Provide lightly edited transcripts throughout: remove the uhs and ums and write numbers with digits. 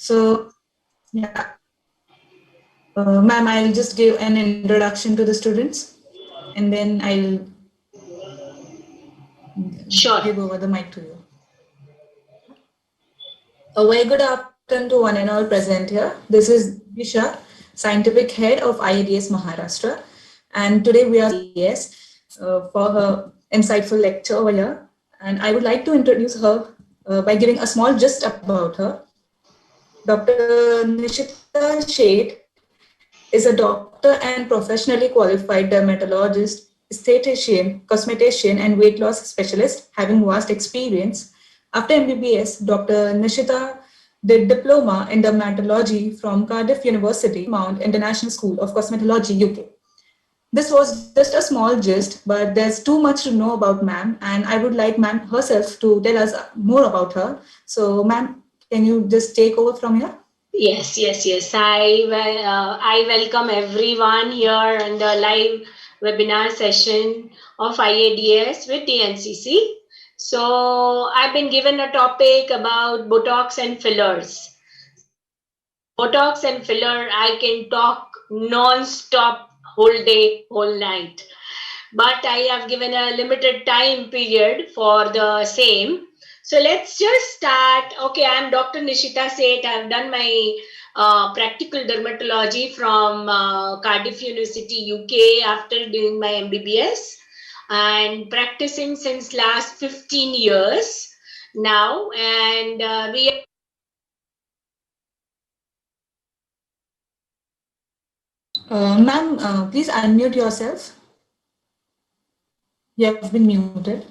So, yeah, ma'am, I'll just give an introduction to the students and then I'll Sure. give over the mic to you. A very good afternoon to one and all present here. This is Disha, Scientific Head of IADS Maharashtra. And today we are yes for her insightful lecture over here. And I would like to introduce her by giving a small gist about her. Dr. Nishita Sheth is a doctor and professionally qualified dermatologist, esthetician, cosmetician, and weight loss specialist having vast experience. After MBBS, Dr. Nishita did diploma in dermatology from Cardiff University, Mount International School of Cosmetology, UK. This was just a small gist, but there's too much to know about ma'am, and I would like ma'am herself to tell us more about her. So, ma'am, can you just take over from here? Yes. I welcome everyone here in the live webinar session of IADS with TNCC. So I've been given a topic about Botox and fillers. Botox and filler, I can talk non-stop whole day, whole night. But I have given a limited time period for the same. So let's just start. Okay, I'm Dr. Nishita Sheth. I've done my practical dermatology from Cardiff University, UK after doing my MBBS and practicing since last 15 years now. And we Ma'am, please unmute yourself. You have been muted.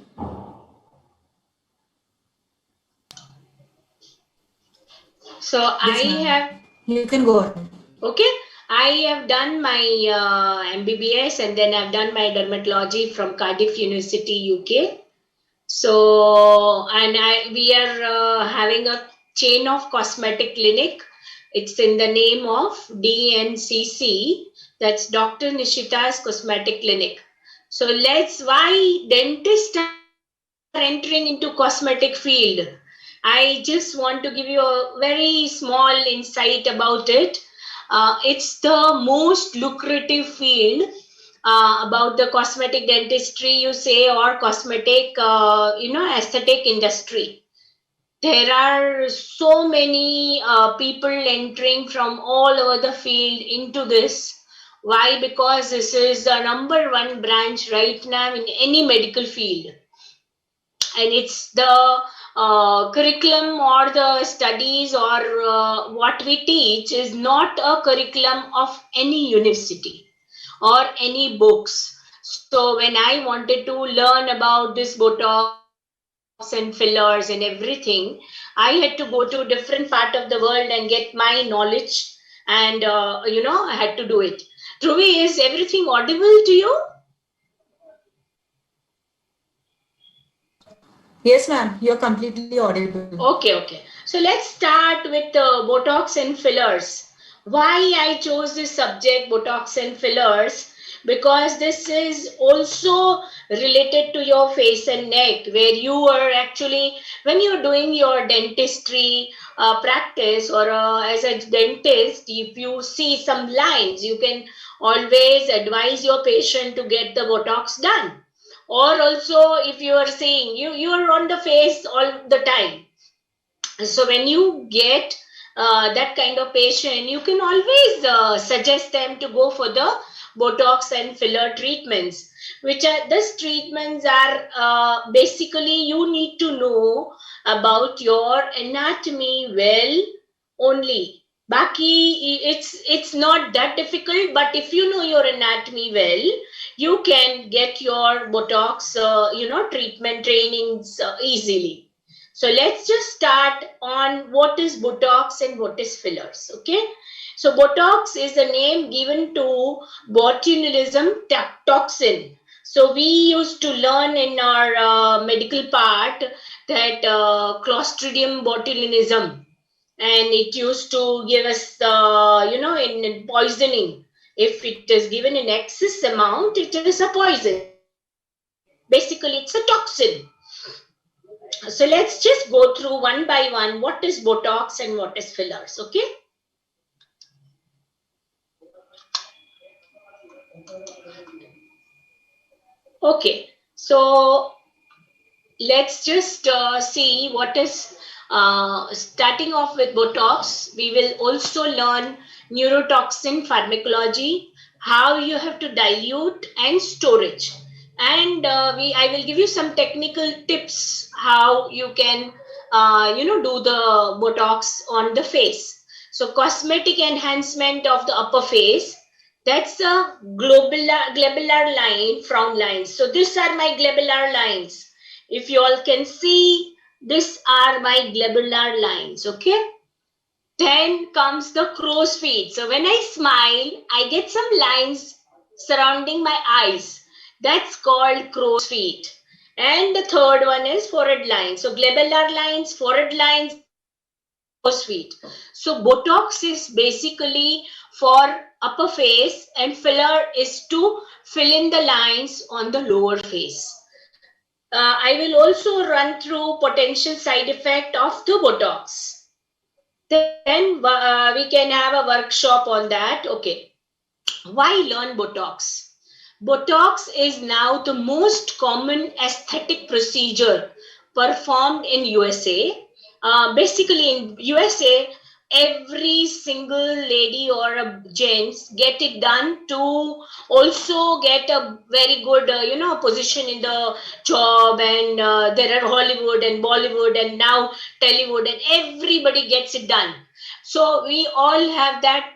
So Yes, I ma'am. have You can go ahead. Okay, I have done my MBBS and then I've done my dermatology from Cardiff University, UK. So, and we are having a chain of cosmetic clinic. It's in the name of DNCC. That's Dr. Nishita's Cosmetic Clinic. So why dentists are entering into cosmetic field? I just want to give you a very small insight about it. It's the most lucrative field about the cosmetic dentistry, you say, or cosmetic, aesthetic industry. There are so many people entering from all over the field into this. Why? Because this is the number one branch right now in any medical field, and it's the curriculum or the studies or what we teach is not a curriculum of any university or any books. So when I wanted to learn about this Botox and fillers and everything, I had to go to different part of the world and get my knowledge, and I had to do it. Dhruvi, is everything audible to you? Yes, ma'am. You're completely audible. Okay. So let's start with Botox and fillers. Why I chose this subject, Botox and fillers? Because this is also related to your face and neck, where you are actually, when you're doing your dentistry practice or as a dentist, if you see some lines, you can always advise your patient to get the Botox done. Or also, if you are saying you are on the face all the time, so when you get that kind of patient, you can always suggest them to go for the Botox and filler treatments, which are these treatments are basically you need to know about your anatomy well only. Baki, it's not that difficult, but if you know your anatomy well, you can get your Botox, treatment trainings easily. So let's just start on what is Botox and what is fillers. Okay. So Botox is a name given to botulinum toxin. So we used to learn in our medical part that Clostridium botulinism, and it used to give us, in poisoning. If it is given in excess amount, it is a poison. Basically, it's a toxin. So let's just go through one by one what is Botox and what is fillers, okay? Okay, so let's just see what is starting off with Botox. We will also learn neurotoxin pharmacology, how you have to dilute and storage. And I will give you some technical tips how you can do the Botox on the face. So cosmetic enhancement of the upper face, that's a glabellar line, frown lines. So these are my glabellar lines. If you all can see, these are my glabellar lines, okay? Then comes the crow's feet. So when I smile, I get some lines surrounding my eyes. That's called crow's feet. And the third one is forehead lines. So glabellar lines, forehead lines, crow's feet. So Botox is basically for upper face and filler is to fill in the lines on the lower face. I will also run through potential side effect of the Botox. Then we can have a workshop on that. Okay. Why learn Botox? Botox is now the most common aesthetic procedure performed in USA. Basically, in USA, every single lady or a gents get it done to also get a very good position in the job, and there are Hollywood and Bollywood and now Tollywood, and everybody gets it done. So we all have that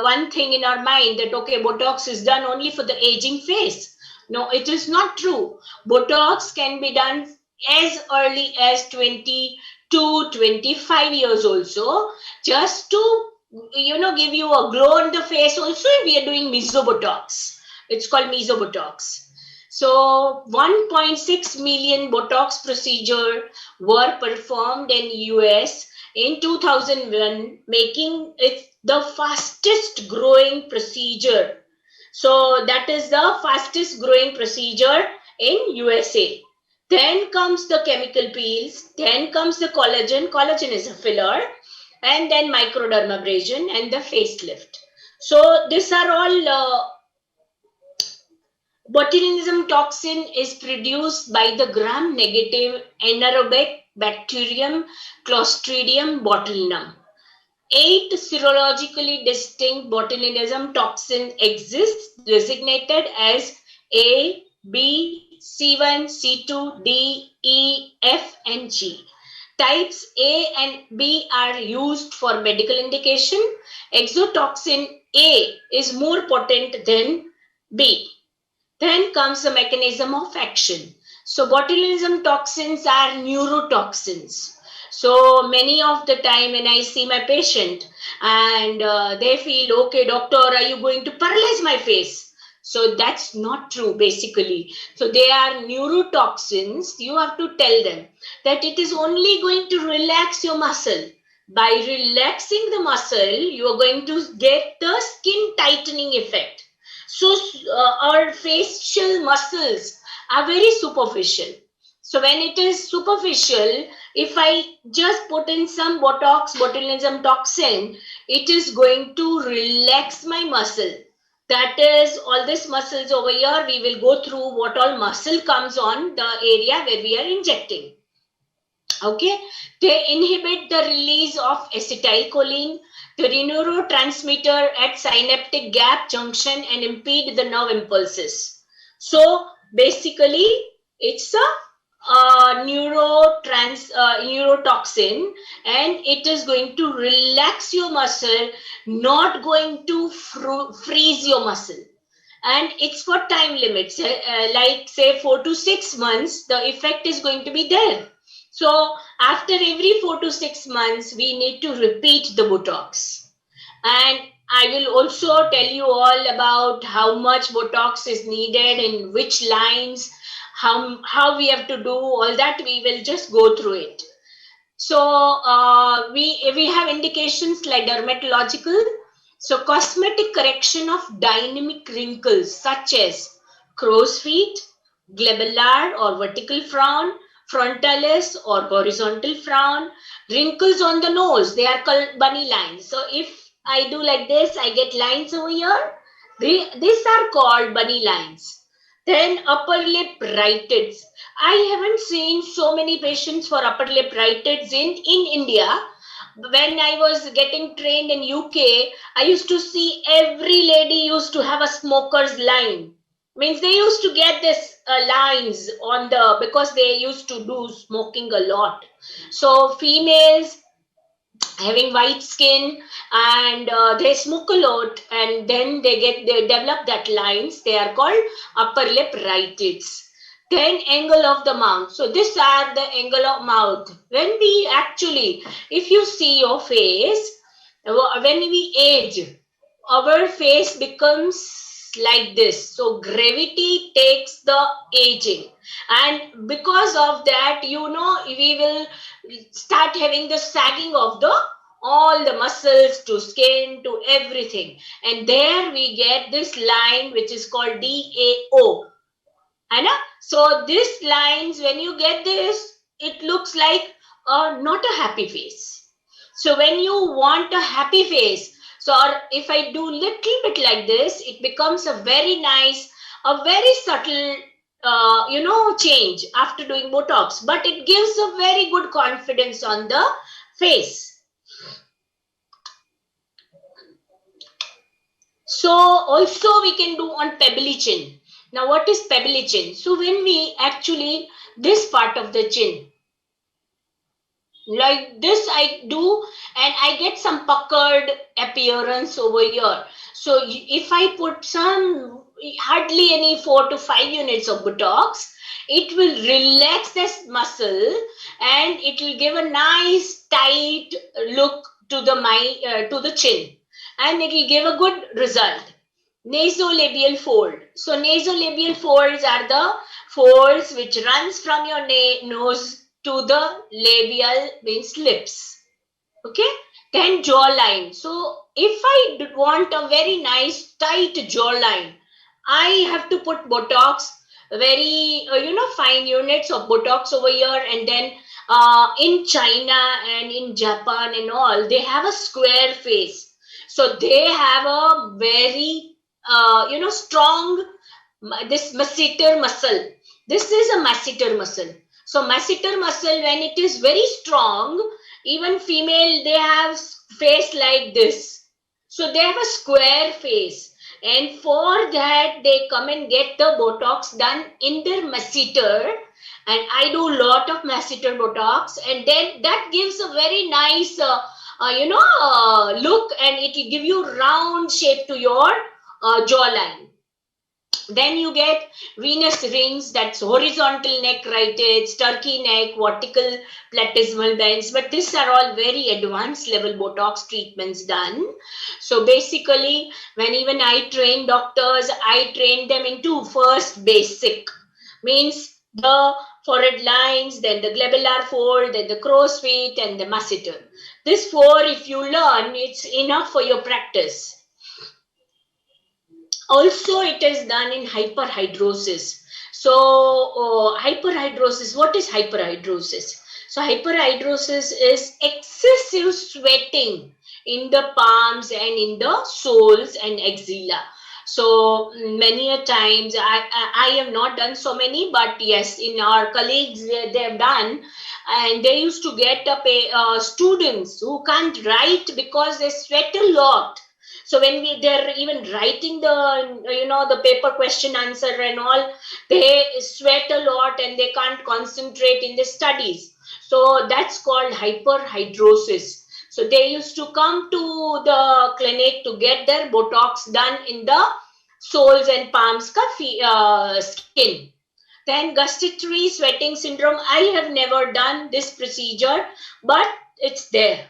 one thing in our mind that, okay, Botox is done only for the aging face. No, it is not true. Botox can be done as early as 20 to 25 years also, just to give you a glow on the face. Also, we are doing mesobotox. It's called mesobotox. So 1.6 million Botox procedure were performed in US in 2001, making it the fastest growing procedure. So that is the fastest growing procedure in USA. Then comes the chemical peels. Then comes the collagen. Collagen is a filler. And then microdermabrasion and the facelift. So these are all botulinum toxin is produced by the gram-negative anaerobic bacterium Clostridium botulinum. 8 serologically distinct botulinum toxin exists, designated as A, B, C1, C2, D, E, F, and G. Types A and B are used for medical indication. Exotoxin A is more potent than B. Then comes the mechanism of action. So botulinum toxins are neurotoxins. So many of the time when I see my patient and they feel, okay, doctor, are you going to paralyze my face? So that's not true, basically. So they are neurotoxins. You have to tell them that it is only going to relax your muscle. By relaxing the muscle, you are going to get the skin tightening effect. So our facial muscles are very superficial. So when it is superficial, if I just put in some Botox, botulinum toxin, it is going to relax my muscle. That is all these muscles over here. We will go through what all muscle comes on the area where we are injecting. Okay, they inhibit the release of acetylcholine, the neurotransmitter at synaptic gap junction, and impede the nerve impulses. So basically, it's a neurotoxin, and it is going to relax your muscle, not going to freeze your muscle. And it's for time limits, like say 4 to 6 months, the effect is going to be there. So after every 4 to 6 months, we need to repeat the Botox. And I will also tell you all about how much Botox is needed, in which lines, how we have to do all that. We will just go through it. So we have indications like dermatological. So cosmetic correction of dynamic wrinkles such as crow's feet, glabellar or vertical frown, frontalis or horizontal frown, wrinkles on the nose, they are called bunny lines. So if I do like this, I get lines over here. These are called bunny lines. Then upper lip rhytids. I haven't seen so many patients for upper lip rhytids in India. When I was getting trained in UK, I used to see every lady used to have a smoker's line. Means they used to get this lines on the, because they used to do smoking a lot. So females having white skin and they smoke a lot, and then they develop that lines, they are called upper lip rhytids. Then angle of the mouth. So these are the angle of mouth. When we actually, if you see your face, when we age, our face becomes like this. So gravity takes the aging, and because of that, we will start having the sagging of the all the muscles to skin to everything, and there we get this line which is called DAO. So these lines, when you get this, it looks like not a happy face. So when you want a happy face, so if I do little bit like this, it becomes a very nice, a very subtle change after doing Botox, but it gives a very good confidence on the face. So also we can do on pebbly chin. Now what is pebbly chin? So when we actually, this part of the chin, like this I do, and I get some puckered appearance over here. So if I put some, hardly any 4 to 5 units of Botox, it will relax this muscle and it will give a nice tight look to the chin, and it will give a good result. Nasolabial fold. So nasolabial folds are the folds which runs from your nose to the labial, means lips. Okay. Then jawline. So if I want a very nice tight jawline, I have to put Botox, very fine units of Botox over here. And then in China and in Japan and all, they have a square face. So they have a very strong, this masseter muscle. This is a masseter muscle. So masseter muscle, when it is very strong, even female, they have face like this. So they have a square face. And for that, they come and get the Botox done in their masseter. And I do a lot of masseter Botox. And then that gives a very nice, look, and it will give you round shape to your jawline. Then you get venous rings, that's horizontal neck rhytids, turkey neck, vertical platysmal bends, but these are all very advanced level Botox treatments done. So basically, when even I train doctors, I train them into first basic, means the forehead lines, then the glabellar fold, then the crow's feet, and the masseter. This 4, if you learn, it's enough for your practice. Also, it is done in hyperhidrosis. So, hyperhidrosis, what is hyperhidrosis? So, hyperhidrosis is excessive sweating in the palms and in the soles and axilla. So, many a times, I have not done so many, but yes, in our colleagues, they have done, and they used to get students who can't write because they sweat a lot. So when they're even writing the paper question answer and all, they sweat a lot and they can't concentrate in the studies. So that's called hyperhidrosis. So they used to come to the clinic to get their Botox done in the soles and palms skin. Then gustatory sweating syndrome. I have never done this procedure, but it's there.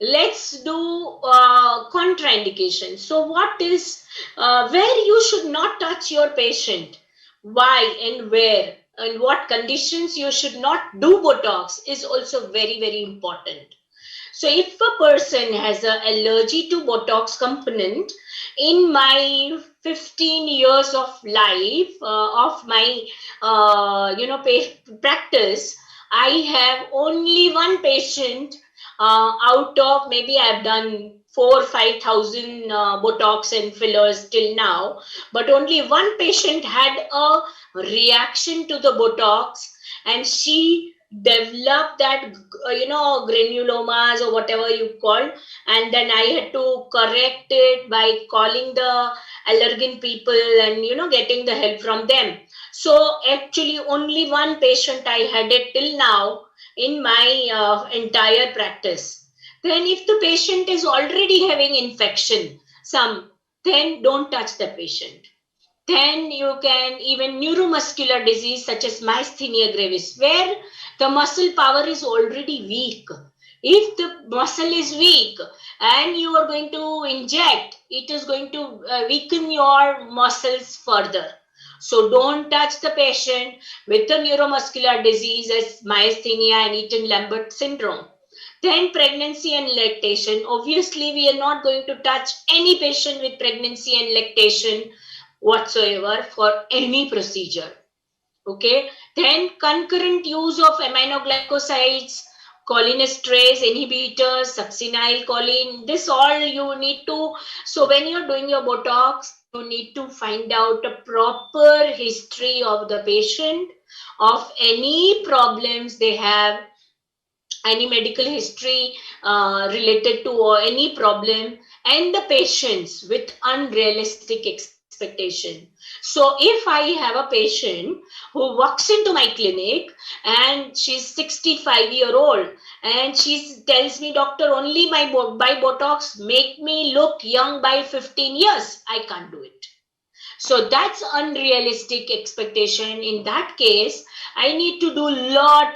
Let's do contraindication. So what is, where you should not touch your patient, why and where, and what conditions you should not do Botox is also very, very important. So if a person has an allergy to Botox component, in my 15 years of life, of my practice, I have only one patient out of, maybe I've done 4,000-5,000 Botox and fillers till now, but only one patient had a reaction to the Botox, and she developed that granulomas or whatever you call, and then I had to correct it by calling the allergen people and getting the help from them. So actually only one patient I had it till now in my entire practice. Then if the patient is already having infection, then don't touch the patient. Then you can, even neuromuscular disease such as myasthenia gravis, where the muscle power is already weak. If the muscle is weak and you are going to inject, it is going to weaken your muscles further. So don't touch the patient with the neuromuscular disease as myasthenia and Eaton-Lambert syndrome. Then pregnancy and lactation. Obviously, we are not going to touch any patient with pregnancy and lactation whatsoever for any procedure. Okay. Then concurrent use of aminoglycosides, cholinesterase inhibitors, succinylcholine. This all you need to. So when you're doing your Botox, you need to find out a proper history of the patient, of any problems they have, any medical history related to any problem, and the patients with unrealistic expectation. So if I have a patient who walks into my clinic and she's 65-year-old and she tells me, doctor, only by Botox make me look young by 15 years, I can't do it. So that's unrealistic expectation. In that case, I need to do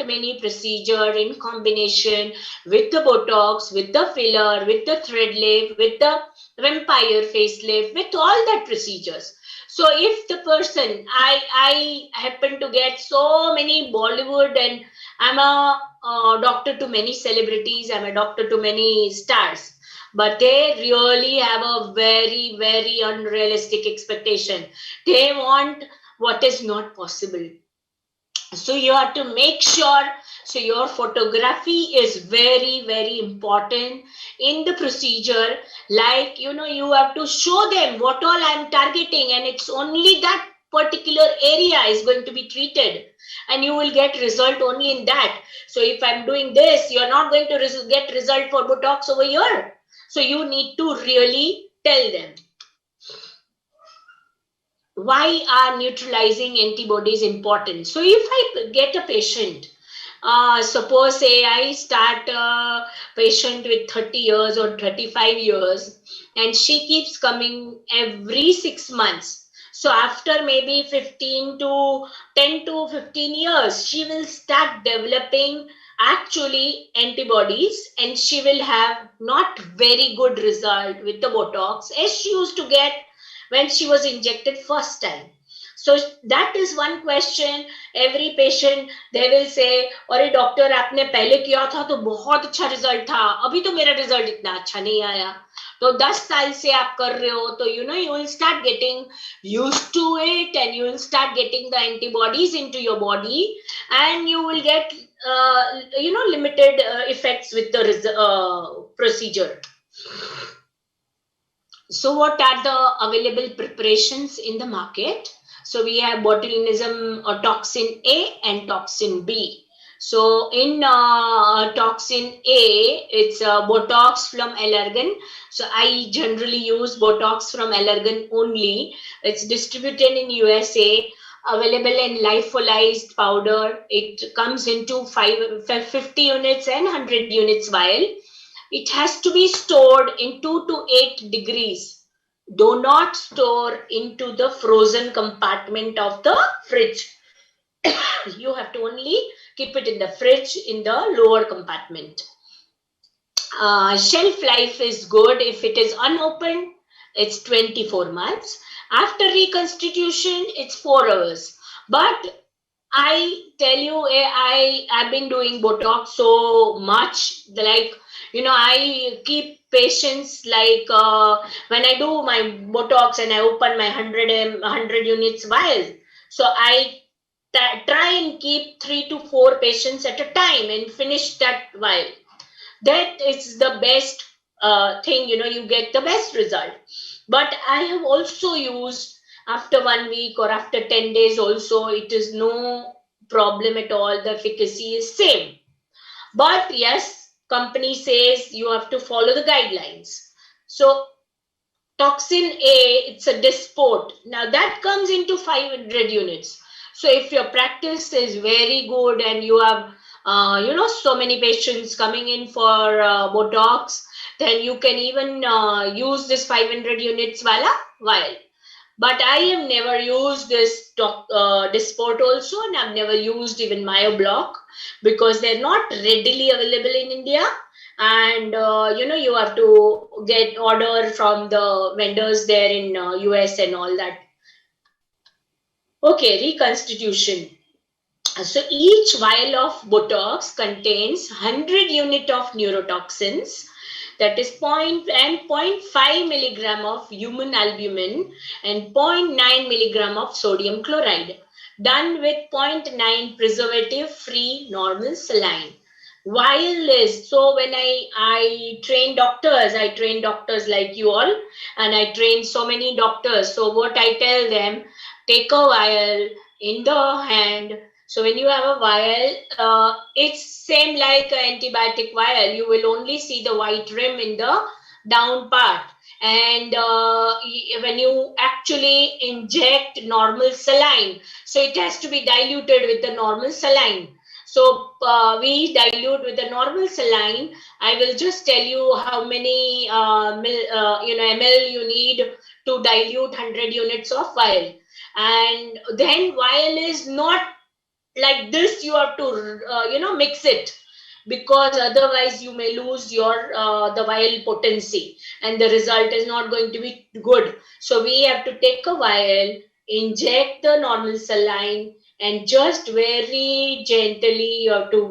many procedure in combination with the Botox, with the filler, with the thread lift, with the vampire facelift, with all that procedures. So if the person, I happen to get so many Bollywood, and I'm a doctor to many celebrities, I'm a doctor to many stars, but they really have a very, very unrealistic expectation. They want what is not possible. So you have to make sure, so your photography is very, very important in the procedure. Like, you have to show them what all I'm targeting, and it's only that particular area is going to be treated, and you will get result only in that. So if I'm doing this, you're not going to get result for Botox over here. So you need to really tell them. Why are neutralizing antibodies important? So if I get a patient, suppose say I start a patient with 30 years or 35 years, and she keeps coming every 6 months. So after maybe 10 to 15 years, she will start developing actually antibodies, and she will have not very good result with the Botox as she used to get when she was injected first time. So that is one question. Every patient, they will say, अरे doctor आपने पहले किया था तो बहुत अच्छा result था, अभी तो मेरा रिजल्ट इतना अच्छा नहीं आया. तो 10 साल से आप कर रहे हो, तो you will start getting used to it, and you will start getting the antibodies into your body, and you will get limited effects with the procedure. So what are the available preparations in the market? So we have botulinum toxin A and toxin B. So in toxin A, it's Botox from Allergan. So I generally use Botox from Allergan only. It's distributed in USA, available in lyophilized powder. It comes into 50 units and 100 units vial. It has to be stored in 2 to 8 degrees. Do not store into the frozen compartment of the fridge. You have to only keep it in the fridge in the lower compartment. Shelf life is good if it is unopened. It's 24 months. After reconstitution, it's 4 hours. But I tell you, I've been doing Botox so much, like, I keep patients, like, when I do my Botox and I open my 100 units vial. So I try and keep 3 to 4 patients at a time and finish that vial. That is the best thing, you get the best result. But I have also used after 1 week or after 10 days also, it is no problem at all. The efficacy is same. But yes, company says you have to follow the guidelines. So toxin A, it's a Dysport. Now that comes into 500 units. So if your practice is very good and you have, so many patients coming in for Botox, then you can even use this 500 units vial. But I have never used this Dysport also, and I've never used even MyoBlock because they're not readily available in India. And you have to get order from the vendors there in US and all that. Okay, reconstitution. So each vial of Botox contains 100 unit of neurotoxins, that is point and zero point 0.5 milligram of human albumin and 0.9 milligram of sodium chloride, done with 0.9 preservative free normal saline. Vial is, so when I train doctors like you all, and I train so many doctors. So what I tell them, take a vial in the hand. So when you have a vial, it's same like an antibiotic vial. You will only see the white rim in the down part. And when you actually inject normal saline, so it has to be diluted with the normal saline. So we dilute with the normal saline. I will just tell you how many ml you need to dilute 100 units of vial. And then vial is not like this, you have to mix it, because otherwise you may lose your the vial potency and the result is not going to be good. So we have to take a vial, inject the normal saline, and just very gently you have to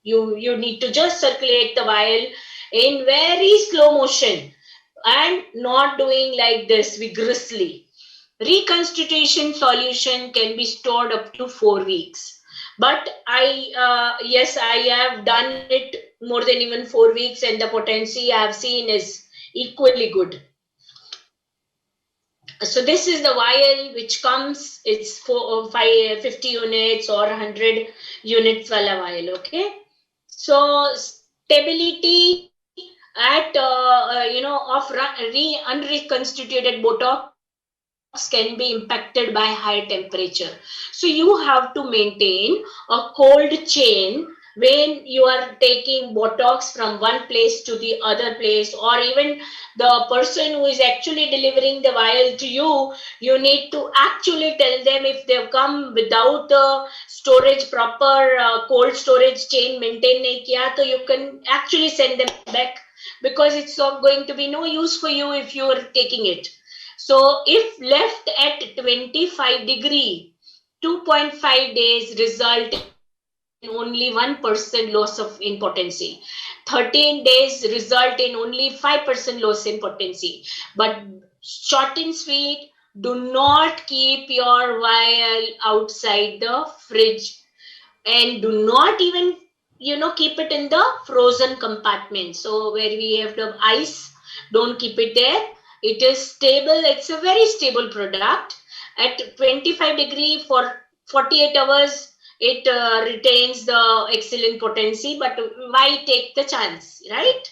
you need to just circulate the vial in very slow motion and not doing like this vigorously. Reconstitution solution can be stored up to 4 weeks. But yes, I have done it more than even 4 weeks, and the potency I have seen is equally good. So this is the vial which comes, it's 50 units or 100 units wala vial, okay? So stability at, of unreconstituted Botox can be impacted by high temperature. So you have to maintain a cold chain when you are taking Botox from one place to the other place, or even the person who is actually delivering the vial to you, you need to actually tell them if they've come without the storage, proper cold storage chain maintain nahi kiya, so you can actually send them back, because it's not going to be no use for you if you are taking it. So if left at 25 degree, 2.5 days result in only 1% loss of in potency. 13 days result in only 5% loss in potency. But short and sweet, do not keep your vial outside the fridge, and do not even keep it in the frozen compartment. So where we have the ice, don't keep it there. It is stable, it's a very stable product. At 25 degree for 48 hours it retains the excellent potency, but why take the chance, right?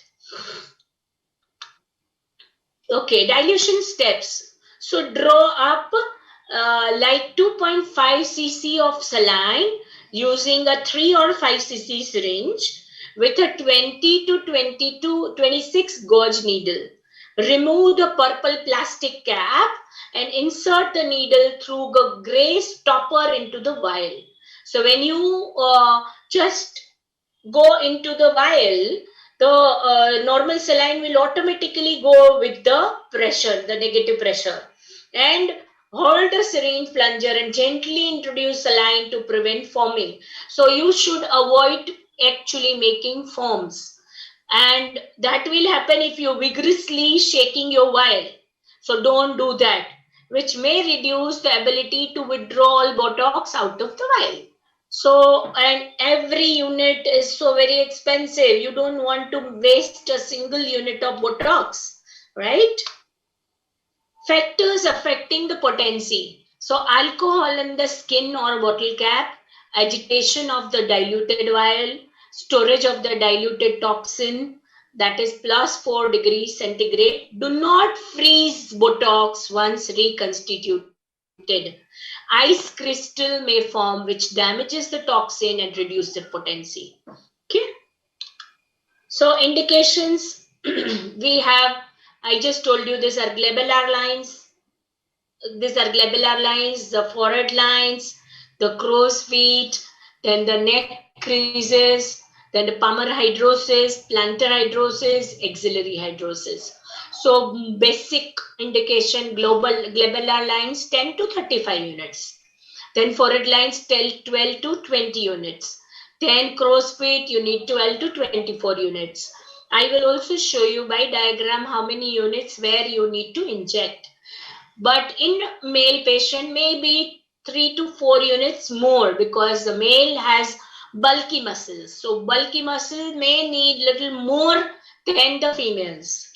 Okay, dilution steps. So draw up like 2.5 cc of saline using a 3 or 5 cc syringe with a 20 to 26 gauge needle. Remove the purple plastic cap and insert the needle through the gray stopper into the vial. So when you just go into the vial, the normal saline will automatically go with the pressure, the negative pressure. And hold a syringe plunger and gently introduce saline to prevent foaming. So you should avoid actually making foams. And that will happen if you vigorously shaking your vial. So don't do that, which may reduce the ability to withdraw all Botox out of the vial. So, and every unit is so very expensive. You don't want to waste a single unit of Botox, right? Factors affecting the potency. So, alcohol in the skin or bottle cap, agitation of the diluted vial, storage of the diluted toxin, that is plus 4 degrees centigrade. Do not freeze Botox once reconstituted. Ice crystal may form, which damages the toxin and reduces the potency. Okay. So indications we have, I just told you these are glabellar lines. These are glabellar lines, the forehead lines, the crow's feet, then the neck creases, then the palmar hydrosis, plantar hydrosis, axillary hydrosis. So basic indication, glabellar lines 10 to 35 units. Then forehead lines 12 to 20 units. Then crow's feet, you need 12 to 24 units. I will also show you by diagram how many units where you need to inject. But in male patient, maybe 3 to 4 units more because the male has bulky muscles. So bulky muscle may need little more than the females.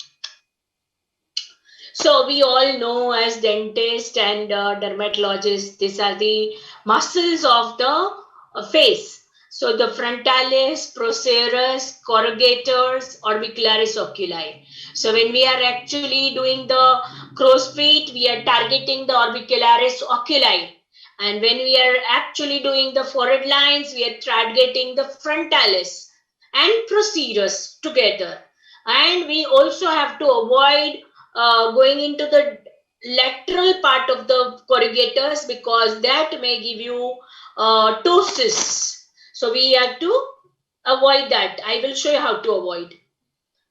So we all know as dentists and dermatologists, these are the muscles of the face. So the frontalis, procerus, corrugators, orbicularis oculi. So when we are actually doing the crow's feet, we are targeting the orbicularis oculi. And when we are actually doing the forehead lines, we are targeting the frontalis and procerus together. And we also have to avoid going into the lateral part of the corrugators because that may give you ptosis. So we have to avoid that. I will show you how to avoid.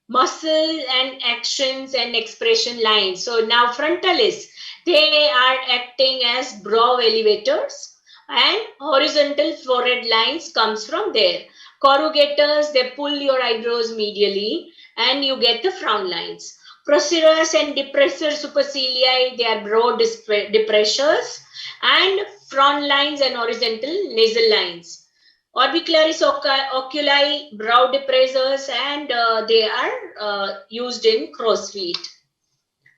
Muscle and actions and expression lines. So now frontalis, they are acting as brow elevators and horizontal forehead lines comes from there. Corrugators, they pull your eyebrows medially and you get the frown lines. Procerus and depressor supercilii, they are brow depressors and frown lines and horizontal nasal lines. Orbicularis oculi, brow depressors, and they are used in crow's feet.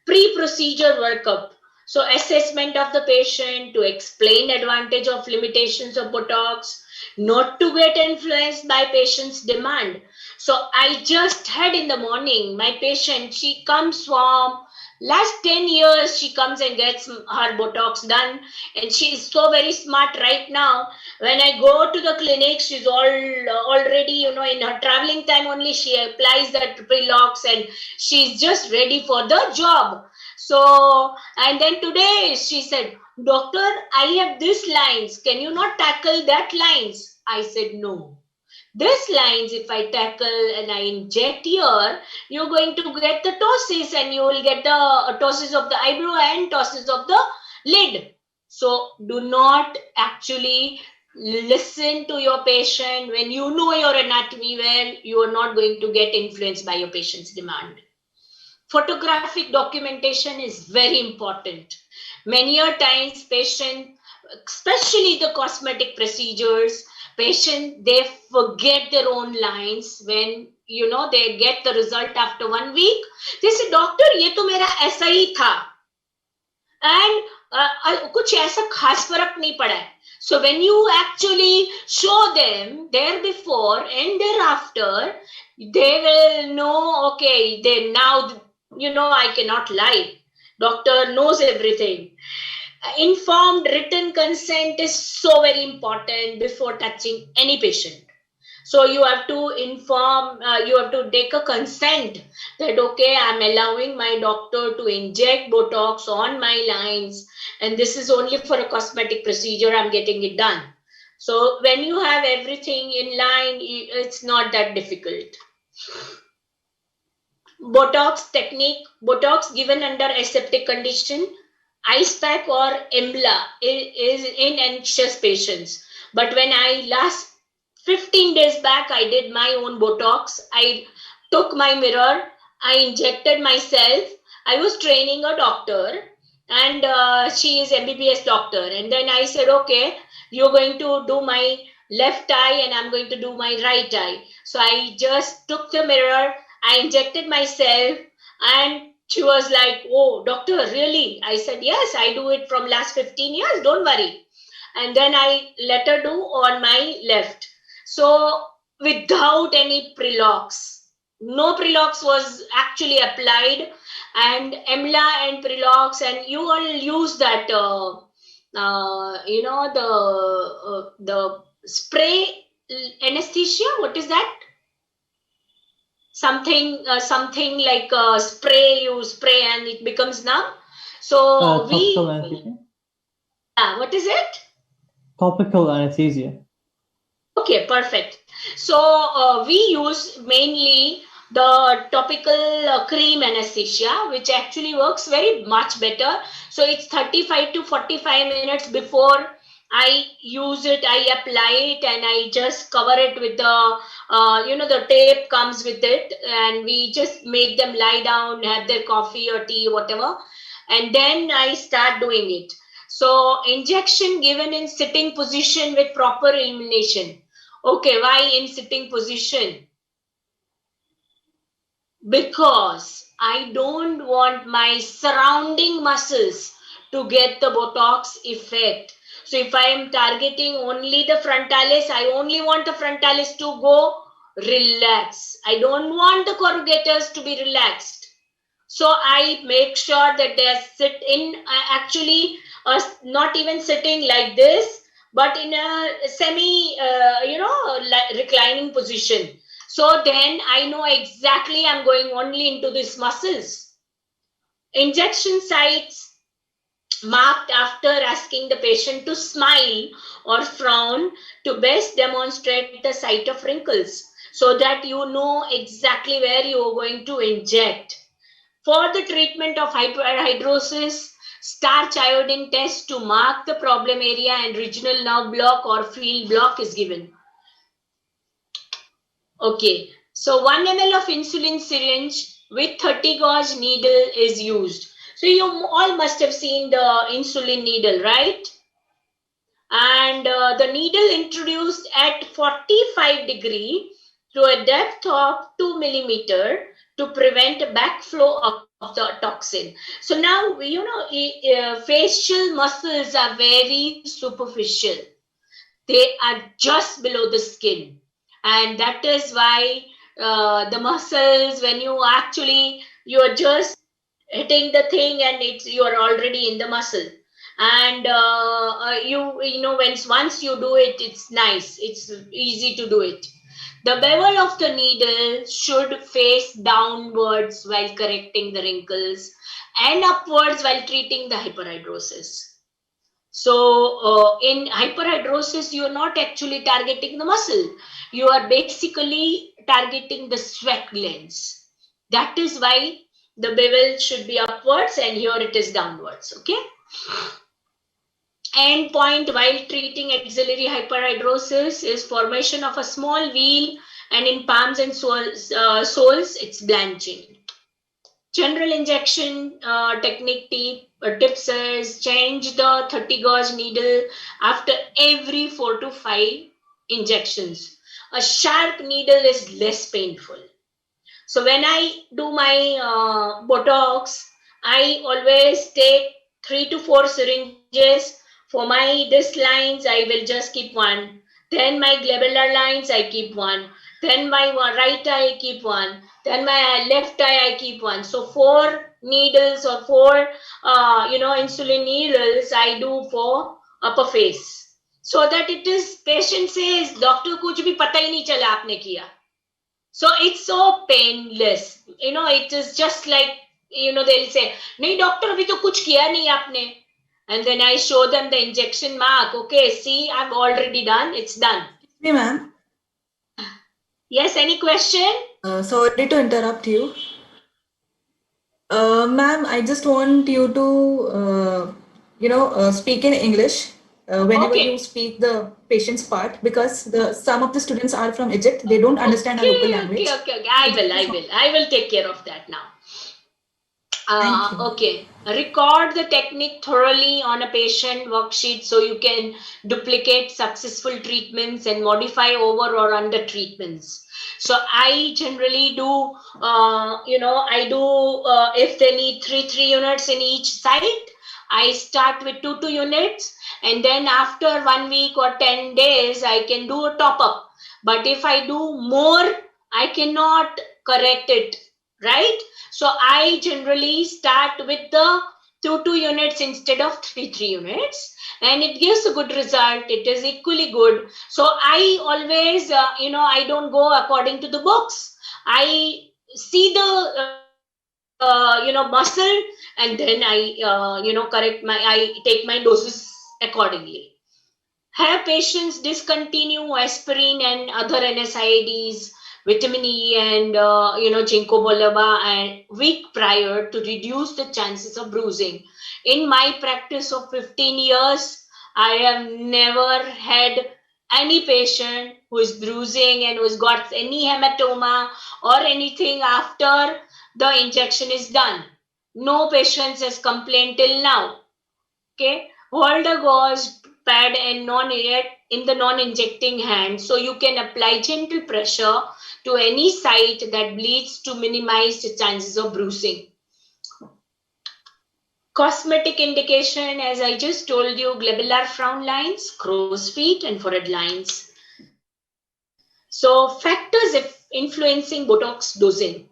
Pre-procedure workup. So assessment of the patient to explain advantage of limitations of Botox, not to get influenced by patient's demand. So I just had in the morning, my patient, she comes from last 10 years, she comes and gets her Botox done. And she is so very smart right now. When I go to the clinic, she's already, you know, in her traveling time only, she applies that Trilox and she's just ready for the job. So, and then today she said, doctor, I have these lines. Can you not tackle that lines? I said, no. These lines, if I tackle and I inject here, you're going to get the ptosis and you will get the ptosis of the eyebrow and ptosis of the lid. So do not actually listen to your patient. When you know your anatomy well, you are not going to get influenced by your patient's demand. Photographic documentation is very important. Many a times patient, especially the cosmetic procedures, patient, they forget their own lines when, you know, they get the result after 1 week. They say, doctor, ये तो मेरा ऐसा ही था. And कुछ ऐसा खास फर्क नहीं पड़ा है. So when you actually show them there before and thereafter, they will know, okay, they now, you know, I cannot lie. Doctor knows everything. Informed written consent is so very important before touching any patient. So you have to inform, you have to take a consent that, okay, I'm allowing my doctor to inject Botox on my lines and this is only for a cosmetic procedure, I'm getting it done. So when you have everything in line, it's not that difficult. Botox technique, Botox given under aseptic condition. ice pack or Emla is in anxious patients. But when I last 15 days back, I did my own Botox. I took my mirror, I injected myself. I was training a doctor, and she is MBBS doctor. And then I said, okay, you're going to do my left eye and I'm going to do my right eye. So I just took the mirror, I injected myself, and she was like, oh, doctor, really? I said, yes, I do it from last 15 years, don't worry. And then I let her do on my left. So without any Prilox, no Prilox was actually applied, and Emla and Prilox, and you all use that, the spray anesthesia. What is that? Something like spray, you spray and it becomes numb. So topical anesthesia. What is it? Topical anesthesia. Okay, perfect. So we use mainly the topical cream anesthesia, which actually works very much better. So it's 35 to 45 minutes before I use it, I apply it, and I just cover it with the, the tape comes with it, and we just make them lie down, have their coffee or tea, whatever, and then I start doing it. So injection given in sitting position with proper illumination. Okay, why in sitting position? Because I don't want my surrounding muscles to get the Botox effect. So if I am targeting only the frontalis, I only want the frontalis to go relax. I don't want the corrugators to be relaxed. So I make sure that they sit in, actually not even sitting like this, but in a semi, reclining position. So then I know exactly I'm going only into these muscles. Injection sites marked after asking the patient to smile or frown to best demonstrate the site of wrinkles, so that you know exactly where you are going to inject. For the treatment of hyperhidrosis, starch iodine test to mark the problem area and regional nerve block or field block is given. Okay, so 1 ml of insulin syringe with 30 gauge needle is used. So you all must have seen the insulin needle, right? And the needle introduced at 45 degree to a depth of 2 millimeter to prevent backflow of the toxin. So now, facial muscles are very superficial. They are just below the skin. And that is why the muscles, when you're just hitting the thing and you're already in the muscle. And once you do it, it's nice, it's easy to do it. The bevel of the needle should face downwards while correcting the wrinkles and upwards while treating the hyperhidrosis. So in hyperhidrosis, you are not actually targeting the muscle, you are basically targeting the sweat glands. That is why the bevel should be upwards, and here it is downwards. Okay. End point while treating axillary hyperhidrosis is formation of a small wheal, and in palms and soles it's blanching. General injection technique tips is change the 30 gauge needle after every 4 to 5 injections. A sharp needle is less painful. So when I do my Botox, I always take 3 to 4 syringes. For my disc lines, I will just keep one. Then my glabellar lines, I keep one. Then my right eye, I keep one. Then my left eye, I keep one. So 4 needles or 4, insulin needles I do for upper face. So that it is, patient says, doctor kuch bhi pata hi nahi chala aapne kiya. So it's so painless. It is just like, they'll say, nahi doctor, abhi to kuch kiya nahi aapne. And then I show them the injection mark. Okay, see, I've already done. It's done. Hey, ma'am. Yes, any question? Sorry to interrupt you. Ma'am, I just want you to, speak in English whenever Okay. you speak the patient's part, because some of the students are from Egypt. They don't understand our local language. Okay. So just I will take care of that now. thank you. Okay. Record the technique thoroughly on a patient worksheet so you can duplicate successful treatments and modify over or under treatments. So I generally do, if they need three units in each site, I start with two units, and then after 1 week or 10 days, I can do a top up. But if I do more, I cannot correct it, right? So I generally start with the two units instead of three units, and it gives a good result. It is equally good. So I always, I don't go according to the books. I see the muscle, and then I take my doses accordingly. Have patients discontinue aspirin and other NSAIDs, vitamin E and ginkgo biloba and week prior to reduce the chances of bruising. In my practice of 15 years, I have never had any patient who is bruising and who's got any hematoma or anything after the injection is done. No patients has complained till now. Okay, hold a gauze pad and in the non-injecting hand, so you can apply gentle pressure to any site that bleeds to minimize the chances of bruising. Cosmetic indication, as I just told you, glabellar frown lines, crow's feet, and forehead lines. So factors influencing Botox dosing.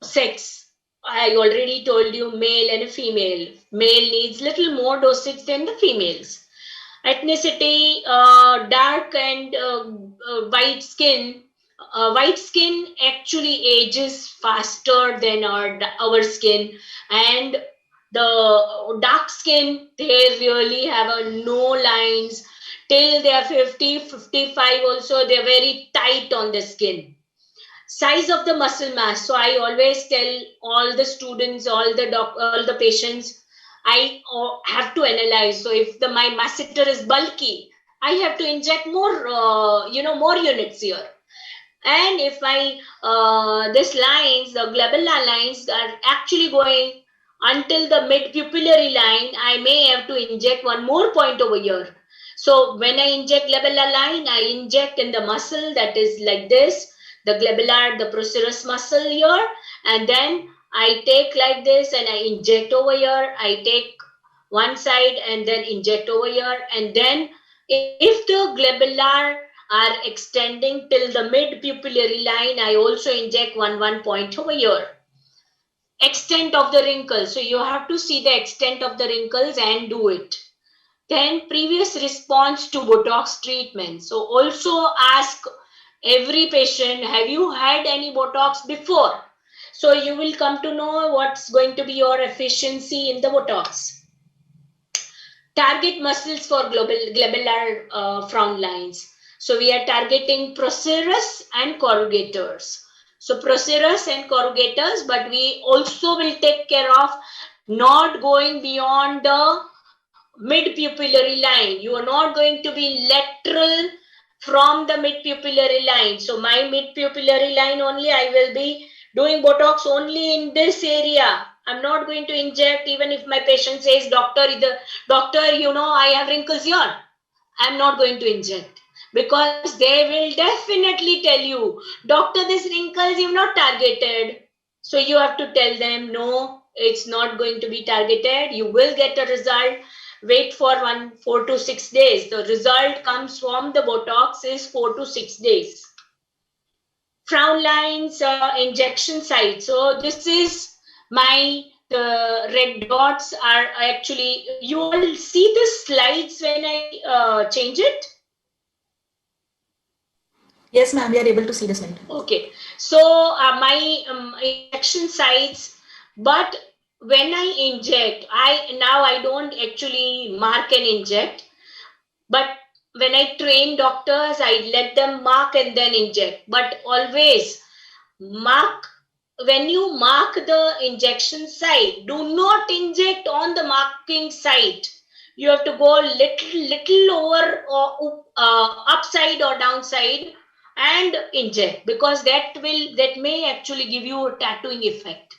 Sex. I already told you, male and a female. Male needs little more dosage than the females. Ethnicity, dark and white skin. White skin actually ages faster than our skin, and the dark skin, they really have no lines till they are 50, 55 also. They're very tight on the skin. Size of the muscle mass. So I always tell all the students, all the patients, I have to analyze. So if my masseter is bulky, I have to inject more, more units here. And if this lines, the glabellar lines are actually going until the mid pupillary line, I may have to inject one more point over here. So when I inject glabellar line, I inject in the muscle that is like this, the glabellar, the procerus muscle here, and then I take like this and I inject over here. I take one side and then inject over here, and then if the glabellar are extending till the mid pupillary line, I also inject one point over here. Extent of the wrinkles. So you have to see the extent of the wrinkles and do it. Then previous response to Botox treatment. So also ask every patient, have you had any Botox before? So you will come to know what's going to be your efficiency in the Botox. Target muscles for glabellar frown lines. So we are targeting procerus and corrugators. So procerus and corrugators, but we also will take care of not going beyond the mid-pupillary line. You are not going to be lateral from the mid-pupillary line. So my mid-pupillary line only, I will be doing Botox only in this area. I'm not going to inject even if my patient says, doctor, I have wrinkles here. I'm not going to inject because they will definitely tell you, doctor, these wrinkles you've not targeted. So you have to tell them, no, it's not going to be targeted. You will get a result. Wait for 4 to 6 days. The result comes from the Botox is 4 to 6 days. Frown lines, injection site. So this is the red dots are actually, you will see the slides when I change it. Yes, ma'am, we are able to see the slide. Okay, so my injection sites, but when I inject, I don't actually mark and inject, but when I train doctors, I let them mark and then inject, but always mark when you mark the injection site, do not inject on the marking site. You have to go little over or upside or downside and inject, because that may actually give you a tattooing effect.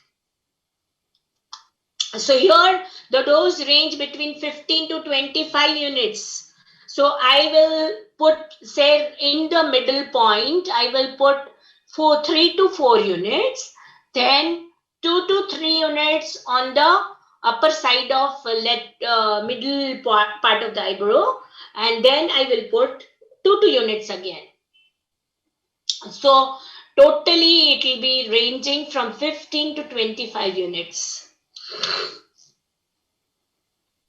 So here the dose range between 15 to 25 units. So I will put, say, in the middle point, I will put 3 to 4 units, then 2 to 3 units on the upper side of middle part of the eyebrow, and then I will put 2 units again. So totally it will be ranging from 15 to 25 units.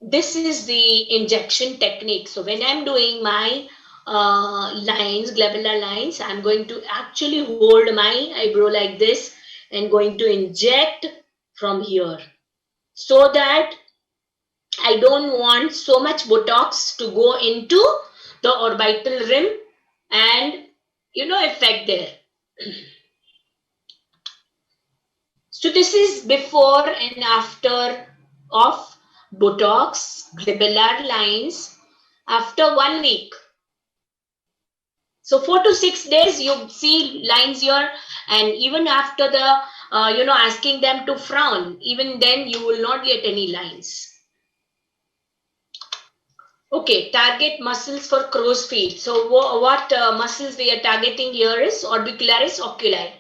This is the injection technique. So when I'm doing my lines, glabellar lines, I'm going to actually hold my eyebrow like this and going to inject from here, so that I don't want so much Botox to go into the orbital rim and, affect there. So this is before and after of Botox glabellar lines after 1 week. So 4 to 6 days you see lines here, and even after the asking them to frown, even then you will not get any lines. Okay, target muscles for crow's feet. So what muscles we are targeting here is orbicularis oculi.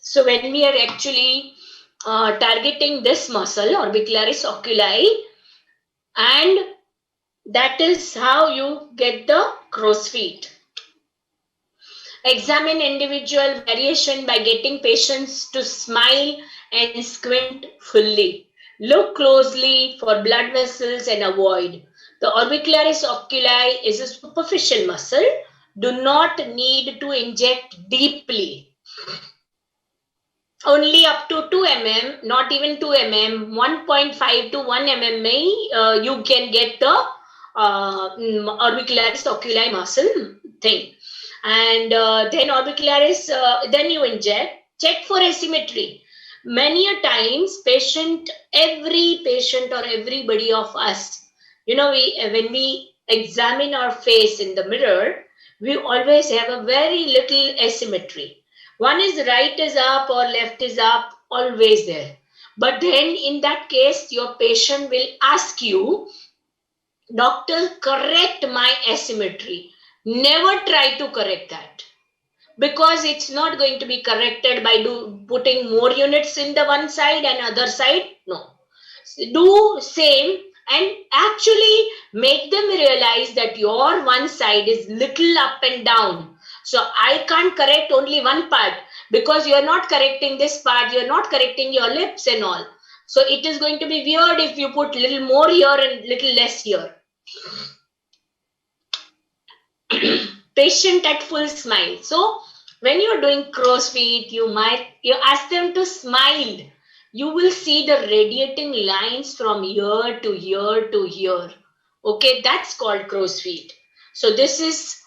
So when we are actually targeting this muscle, orbicularis oculi, and that is how you get the crow's feet. Examine individual variation by getting patients to smile and squint fully. Look closely for blood vessels and avoid. The orbicularis oculi is a superficial muscle. Do not need to inject deeply. Only up to 2 mm, not even 2 mm, 1.5 to 1 mm you can get the orbicularis oculi muscle thing. And then orbicularis, then you inject. Check for asymmetry. Many a times every patient or everybody of us, when we examine our face in the mirror, we always have a very little asymmetry. One is right is up or left is up, always there. But then in that case, your patient will ask you, doctor, correct my asymmetry. Never try to correct that, because it's not going to be corrected by putting more units in the one side and other side. No. Do same and actually make them realize that your one side is little up and down. So I can't correct only one part, because you're not correcting this part, you're not correcting your lips and all. So it is going to be weird if you put little more here and little less here. Patient at full smile. So when you're doing crow's feet, you ask them to smile. You will see the radiating lines from here to here to here. Okay, that's called crow's feet. So this is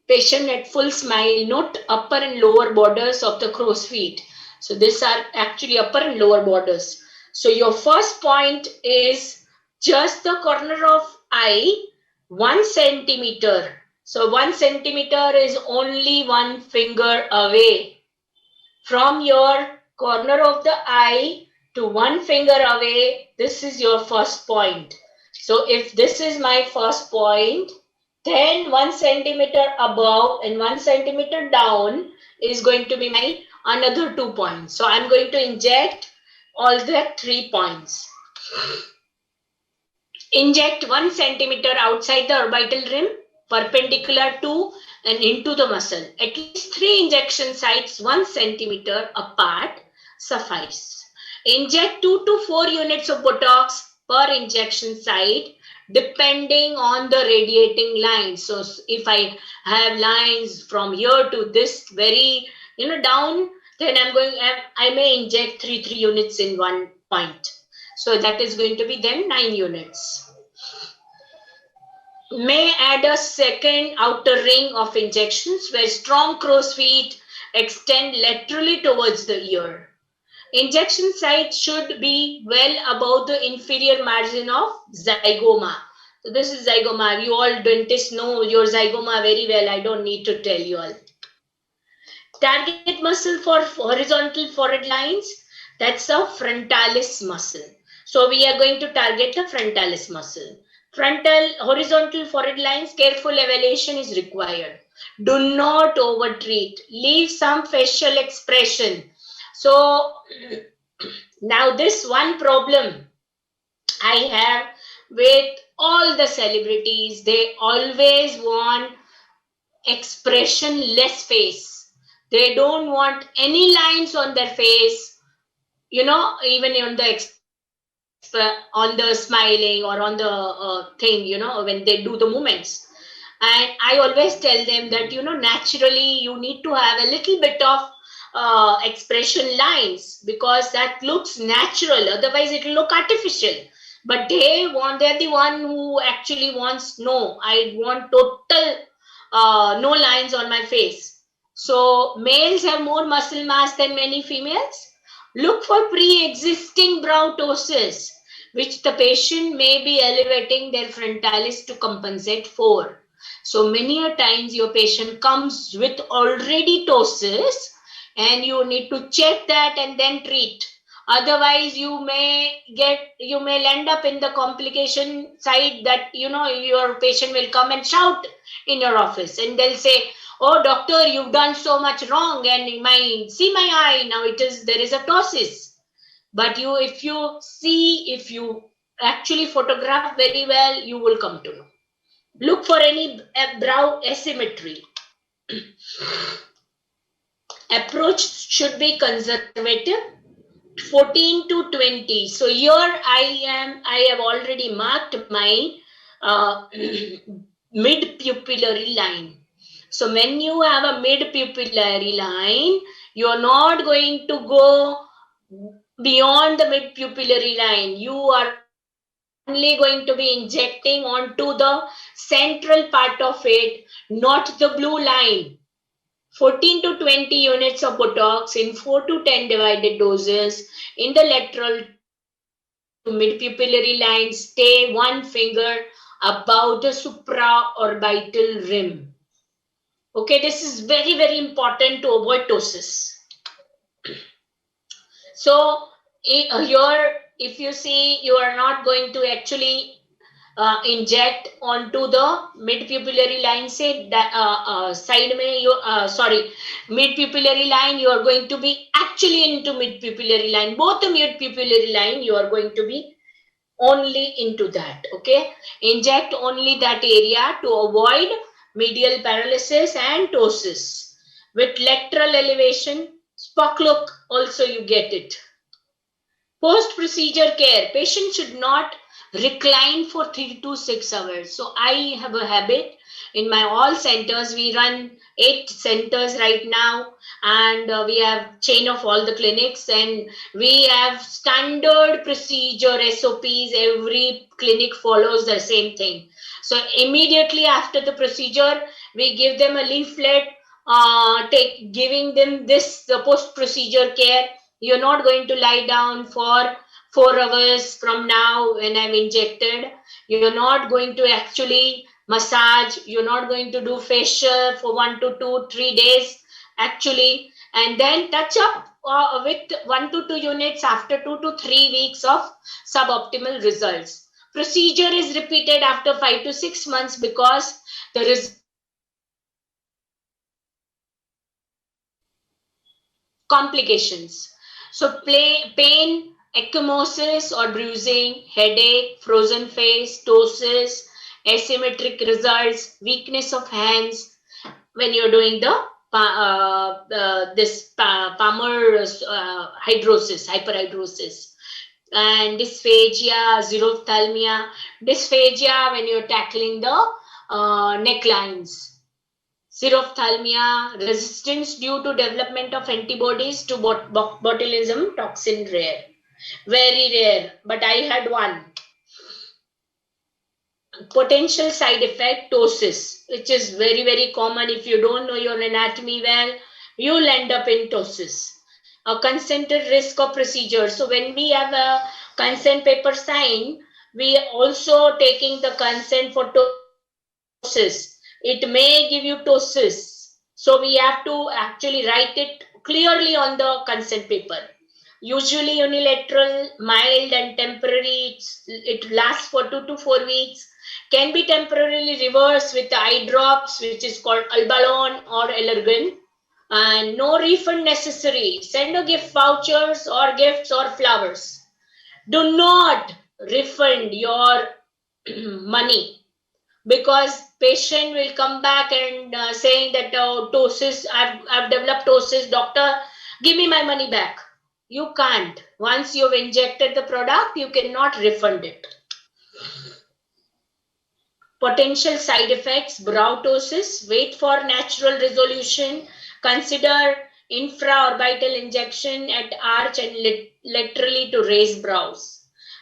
patient at full smile, not upper and lower borders of the crow's feet. So these are actually upper and lower borders. So your first point is just the corner of eye, 1 centimeter. So 1 centimeter is only 1 finger away. From your corner of the eye to 1 finger away, this is your first point. So if this is my first point, then 1 centimeter above and 1 centimeter down is going to be my another 2 points. So I'm going to inject all the 3 points. Inject 1 centimeter outside the orbital rim, perpendicular to and into the muscle. At least 3 injection sites 1 centimeter apart suffice. Inject 2 to 4 units of Botox per injection site, depending on the radiating lines. So if I have lines from here to this very down, then I may inject 3 units in 1 point. So that is going to be then 9 units. may add a second outer ring of injections where strong crow's feet extend laterally towards the ear. Injection site should be well above the inferior margin of zygoma. So this is zygoma. You all dentists know your zygoma very well. I don't need to tell you all. Target muscle for horizontal forehead lines, that's the frontalis muscle. So we are going to target the frontalis muscle. Frontal, horizontal forehead lines, careful evaluation is required. Do not overtreat. Leave some facial expression. So now this one problem I have with all the celebrities, they always want expressionless face. They don't want any lines on their face, even on the smiling or on the thing, when they do the movements. And I always tell them that, naturally you need to have a little bit of expression lines because that looks natural. Otherwise it will look artificial. But they're the one who actually wants, no, I want total no lines on my face. So males have more muscle mass than many females. Look for pre-existing brow ptosis, which the patient may be elevating their frontalis to compensate for. So many a times your patient comes with already ptosis and you need to check that and then treat. Otherwise you may end up in the complication side that your patient will come and shout in your office and they'll say, oh doctor, you've done so much wrong and see my eye now, there is a ptosis. But if you actually photograph very well, you will come to know. Look for any brow asymmetry. Approach should be conservative. 14 to 20. So here I have already marked my mid-pupillary line. So when you have a mid-pupillary line, you are not going to go beyond the mid-pupillary line. You are only going to be injecting onto the central part of it, not the blue line. 14 to 20 units of Botox in 4 to 10 divided doses in the lateral to mid-pupillary line. Stay one finger above the supraorbital rim. Okay, this is very, very important to avoid ptosis. So here, if you see, you are not going to actually inject onto the mid-pupillary line, say side mein mid-pupillary line, you are going to be actually into mid-pupillary line. Both the mid-pupillary line, you are going to be only into that, okay? Inject only that area to avoid medial paralysis and ptosis. With lateral elevation, Spock look also you get it. Post-procedure care, patient should not recline for 3 to 6 hours. So I have a habit in my all centers. We run 8 centers right now, and we have chain of all the clinics, and we have standard procedure SOPs. Every clinic follows the same thing. So immediately after the procedure, we give them a leaflet giving them the post-procedure care. You're not going to lie down for 4 hours from now when I'm injected. You're not going to actually massage. You're not going to do facial for 1 to 3 days actually, and then touch up with 1 to 2 units after 2 to 3 weeks of suboptimal results. Procedure is repeated after 5 to 6 months because there is complications. So pain, ecchymosis or bruising, headache, frozen face, ptosis, asymmetric results, weakness of hands when you're doing the Palmer hydrosis, hyperhidrosis, and dysphagia, xerophthalmia. Dysphagia when you're tackling the necklines. Xerophthalmia, resistance due to development of antibodies to botulism toxin, rare. Very rare, but I had one. potential side effect, ptosis, which is very, very common. If you don't know your anatomy well, you'll end up in ptosis. A consented risk of procedure. So when we have a consent paper signed, we also taking the consent for ptosis. It may give you ptosis. So we have to actually write it clearly on the consent paper. Usually unilateral, mild and temporary. It lasts for 2 to 4 weeks. Can be temporarily reversed with the eye drops, which is called Albalon or Allergan. And no refund necessary. Send a gift vouchers or gifts or flowers. Do not refund your money, because patient will come back and saying that, oh, ptosis, I've developed ptosis, doctor, give me my money back. You can't. Once you've injected the product, you cannot refund it. Potential side effects, brow ptosis, wait for natural resolution, consider infraorbital injection at arch and laterally to raise brows.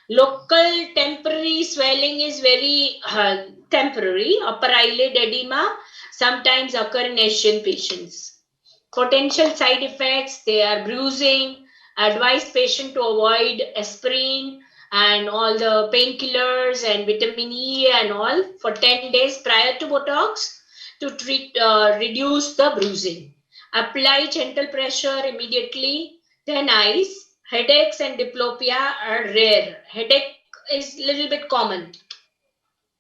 Local temporary swelling is very temporary. Upper eyelid edema sometimes occur in Asian patients. Potential side effects, they are bruising. Advise patient to avoid aspirin and all the painkillers and vitamin E and all for 10 days prior to Botox to reduce the bruising. Apply gentle pressure immediately. Then eyes. Headaches and diplopia are rare. Headache is a little bit common.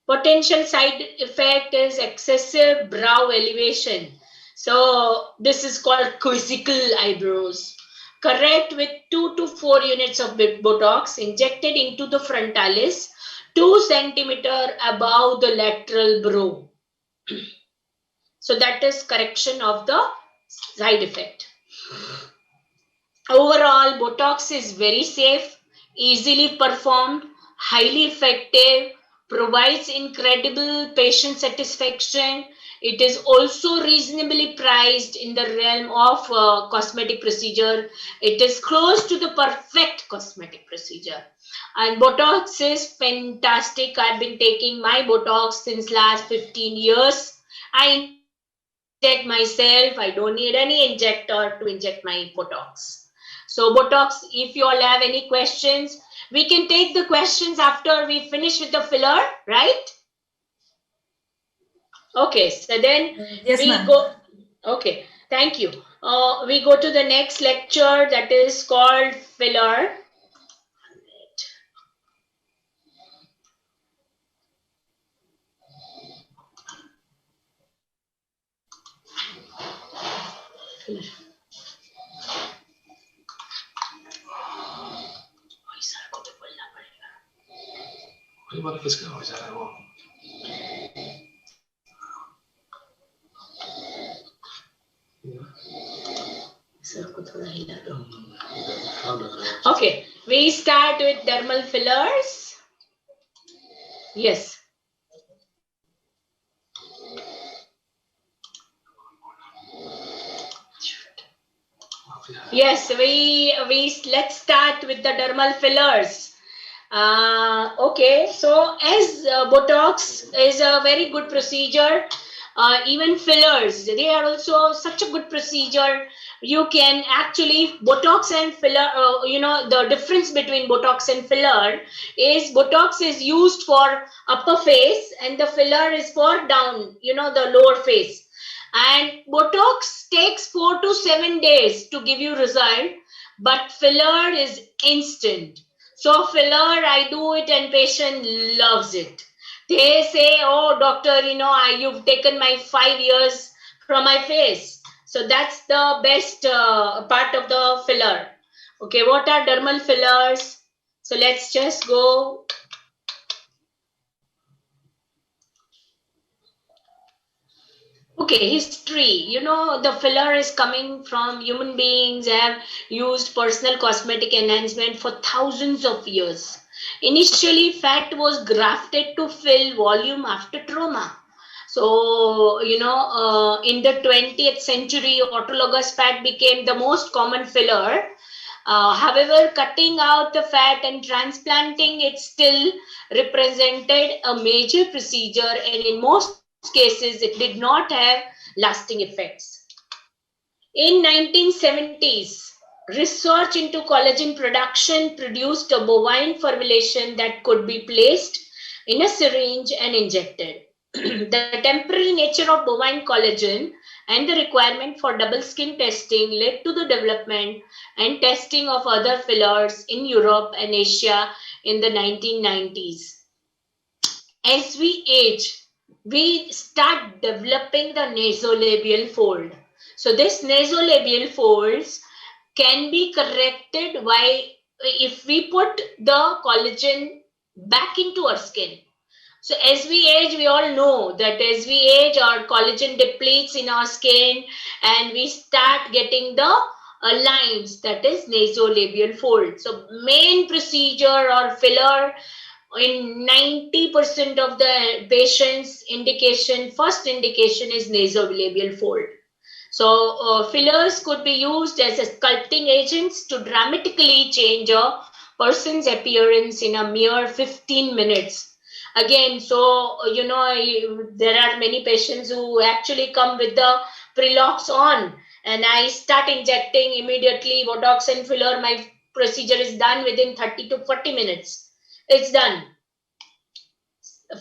Potential side effect is excessive brow elevation. So this is called quizzical eyebrows. Correct with 2 to 4 units of Botox injected into the frontalis, 2 centimeter above the lateral brow. So that is correction of the side effect. Overall, Botox is very safe, easily performed, highly effective, provides incredible patient satisfaction. It is also reasonably priced in the realm of cosmetic procedure. It is close to the perfect cosmetic procedure. And Botox is fantastic. I've been taking my Botox since last 15 years. I inject myself. I don't need any injector to inject my Botox. So Botox, if you all have any questions, we can take the questions after we finish with the filler, right? Okay, so then Yes, we ma'am. go. Okay, thank you. We go to the next lecture that is called filler. किसका हो जा रहा है वो Okay, we start with dermal fillers. Yes. Yes, let's start with the dermal fillers. Okay, so as Botox is a very good procedure, even fillers, they are also such a good procedure. You can actually, Botox and filler, the difference between Botox and filler is Botox is used for upper face and the filler is for down, the lower face. And Botox takes 4 to 7 days to give you result, but filler is instant. So filler, I do it and patient loves it. They say, oh, doctor, you've taken my 5 years from my face. So that's the best part of the filler. Okay, what are dermal fillers? So let's just go. Okay, history. The filler is coming from human beings have used personal cosmetic enhancement for thousands of years. Initially, fat was grafted to fill volume after trauma. So, in the 20th century, autologous fat became the most common filler. However, cutting out the fat and transplanting it still represented a major procedure, and in most cases it did not have lasting effects. In 1970s, research into collagen production produced a bovine formulation that could be placed in a syringe and injected. The temporary nature of bovine collagen and the requirement for double skin testing led to the development and testing of other fillers in Europe and Asia in the 1990s. As we age, we start developing the nasolabial fold. So this nasolabial folds can be corrected by if we put the collagen back into our skin. So as we age, we all know that as we age, our collagen depletes in our skin and we start getting the lines, that is nasolabial fold. So main procedure or filler in 90% of the patients indication, first indication is nasolabial fold. So fillers could be used as a sculpting agents to dramatically change a person's appearance in a mere 15 minutes. Again, so there are many patients who actually come with the Prelox on, and I start injecting immediately Botox and filler. My procedure is done within 30 to 40 minutes. It's done.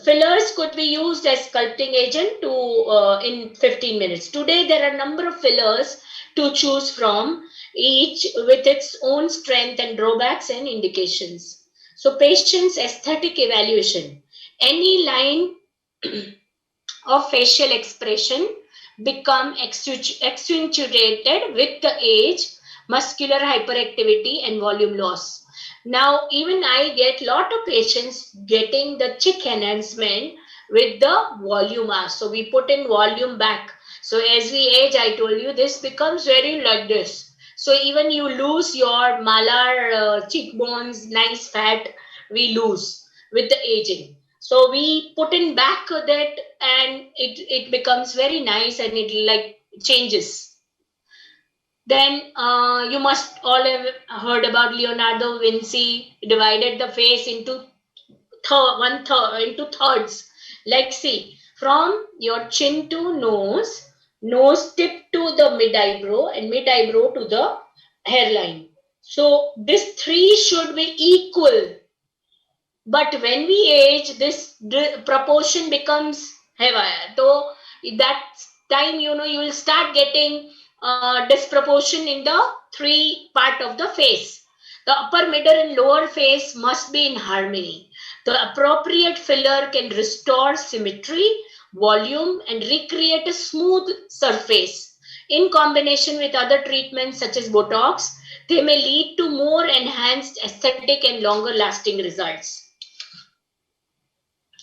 Fillers could be used as sculpting agent to in 15 minutes. Today, there are a number of fillers to choose from, each with its own strength and drawbacks and indications. So patient's aesthetic evaluation. Any line of facial expression become accentuated with the age, muscular hyperactivity and volume loss. Now, even I get lot of patients getting the cheek enhancement with the volume up. So we put in volume back. So as we age, I told you this becomes very like this. So even you lose your malar cheekbones, nice fat, we lose with the aging. So we put in back that and it becomes very nice and it like changes. Then you must all have heard about Leonardo da Vinci. He divided the face into thirds. Like see, from your chin to nose, nose tip to the mid eyebrow, and mid eyebrow to the hairline. So this three should be equal. But when we age, this proportion becomes heavier. So that time, you will start getting disproportion in the three part of the face. The upper, middle and lower face must be in harmony. The appropriate filler can restore symmetry, volume and recreate a smooth surface. In combination with other treatments such as Botox, they may lead to more enhanced aesthetic and longer lasting results.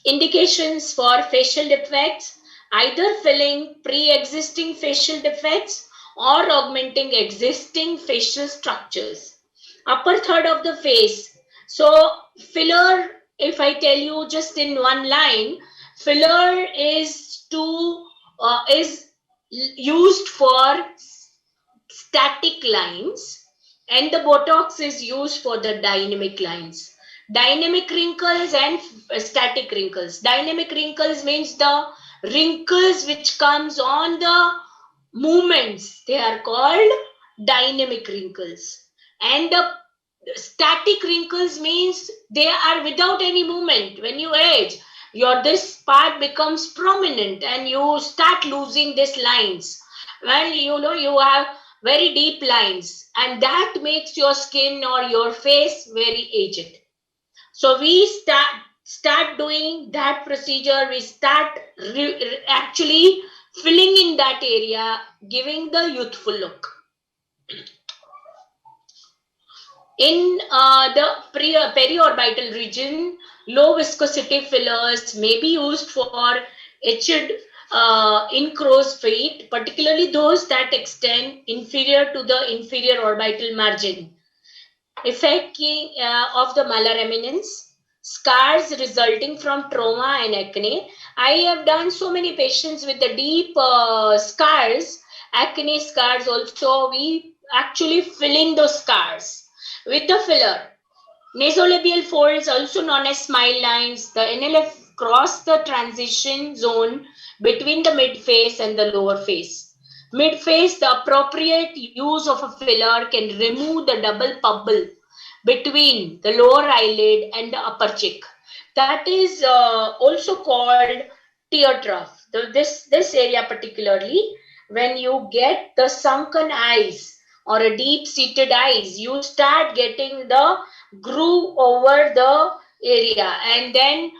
Indications for facial defects: either filling pre-existing facial defects or augmenting existing facial structures. Upper third of the face. So filler, if I tell you just in one line, filler is used for static lines and the Botox is used for the dynamic lines. Dynamic wrinkles and static wrinkles. Dynamic wrinkles means the wrinkles which comes on the movements. They are called dynamic wrinkles. And the static wrinkles means they are without any movement. When you age, this part becomes prominent and you start losing these lines. Well, you have very deep lines and that makes your skin or your face very aged. So we start doing that procedure. We start actually filling in that area, giving the youthful look. In the periorbital region, low viscosity fillers may be used for etched in crow's feet, particularly those that extend inferior to the inferior orbital margin. Effect of the malar eminence, scars resulting from trauma and acne. I have done so many patients with the deep scars, acne scars also. We actually filling those scars. with the filler. Nasolabial folds, also known as smile lines, the NLF cross the transition zone between the midface and the lower face. Midface, the appropriate use of a filler can remove the double bubble between the lower eyelid and the upper cheek. That is also called tear trough. This area particularly, when you get the sunken eyes or a deep-seated eyes, you start getting the groove over the area, and then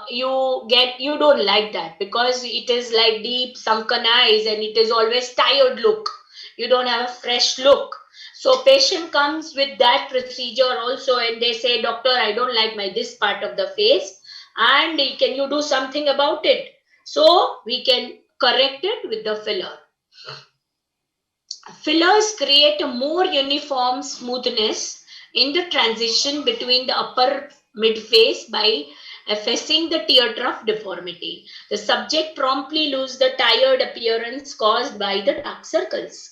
you don't like that because it is like deep sunken eyes and it is always tired look. You don't have a fresh look. So patient comes with that procedure also, and they say, doctor, I don't like my this part of the face, and can you do something about it? So we can correct it with the filler. Fillers create a more uniform smoothness in the transition between the upper midface by effacing the tear trough deformity. The subject promptly loses the tired appearance caused by the dark circles.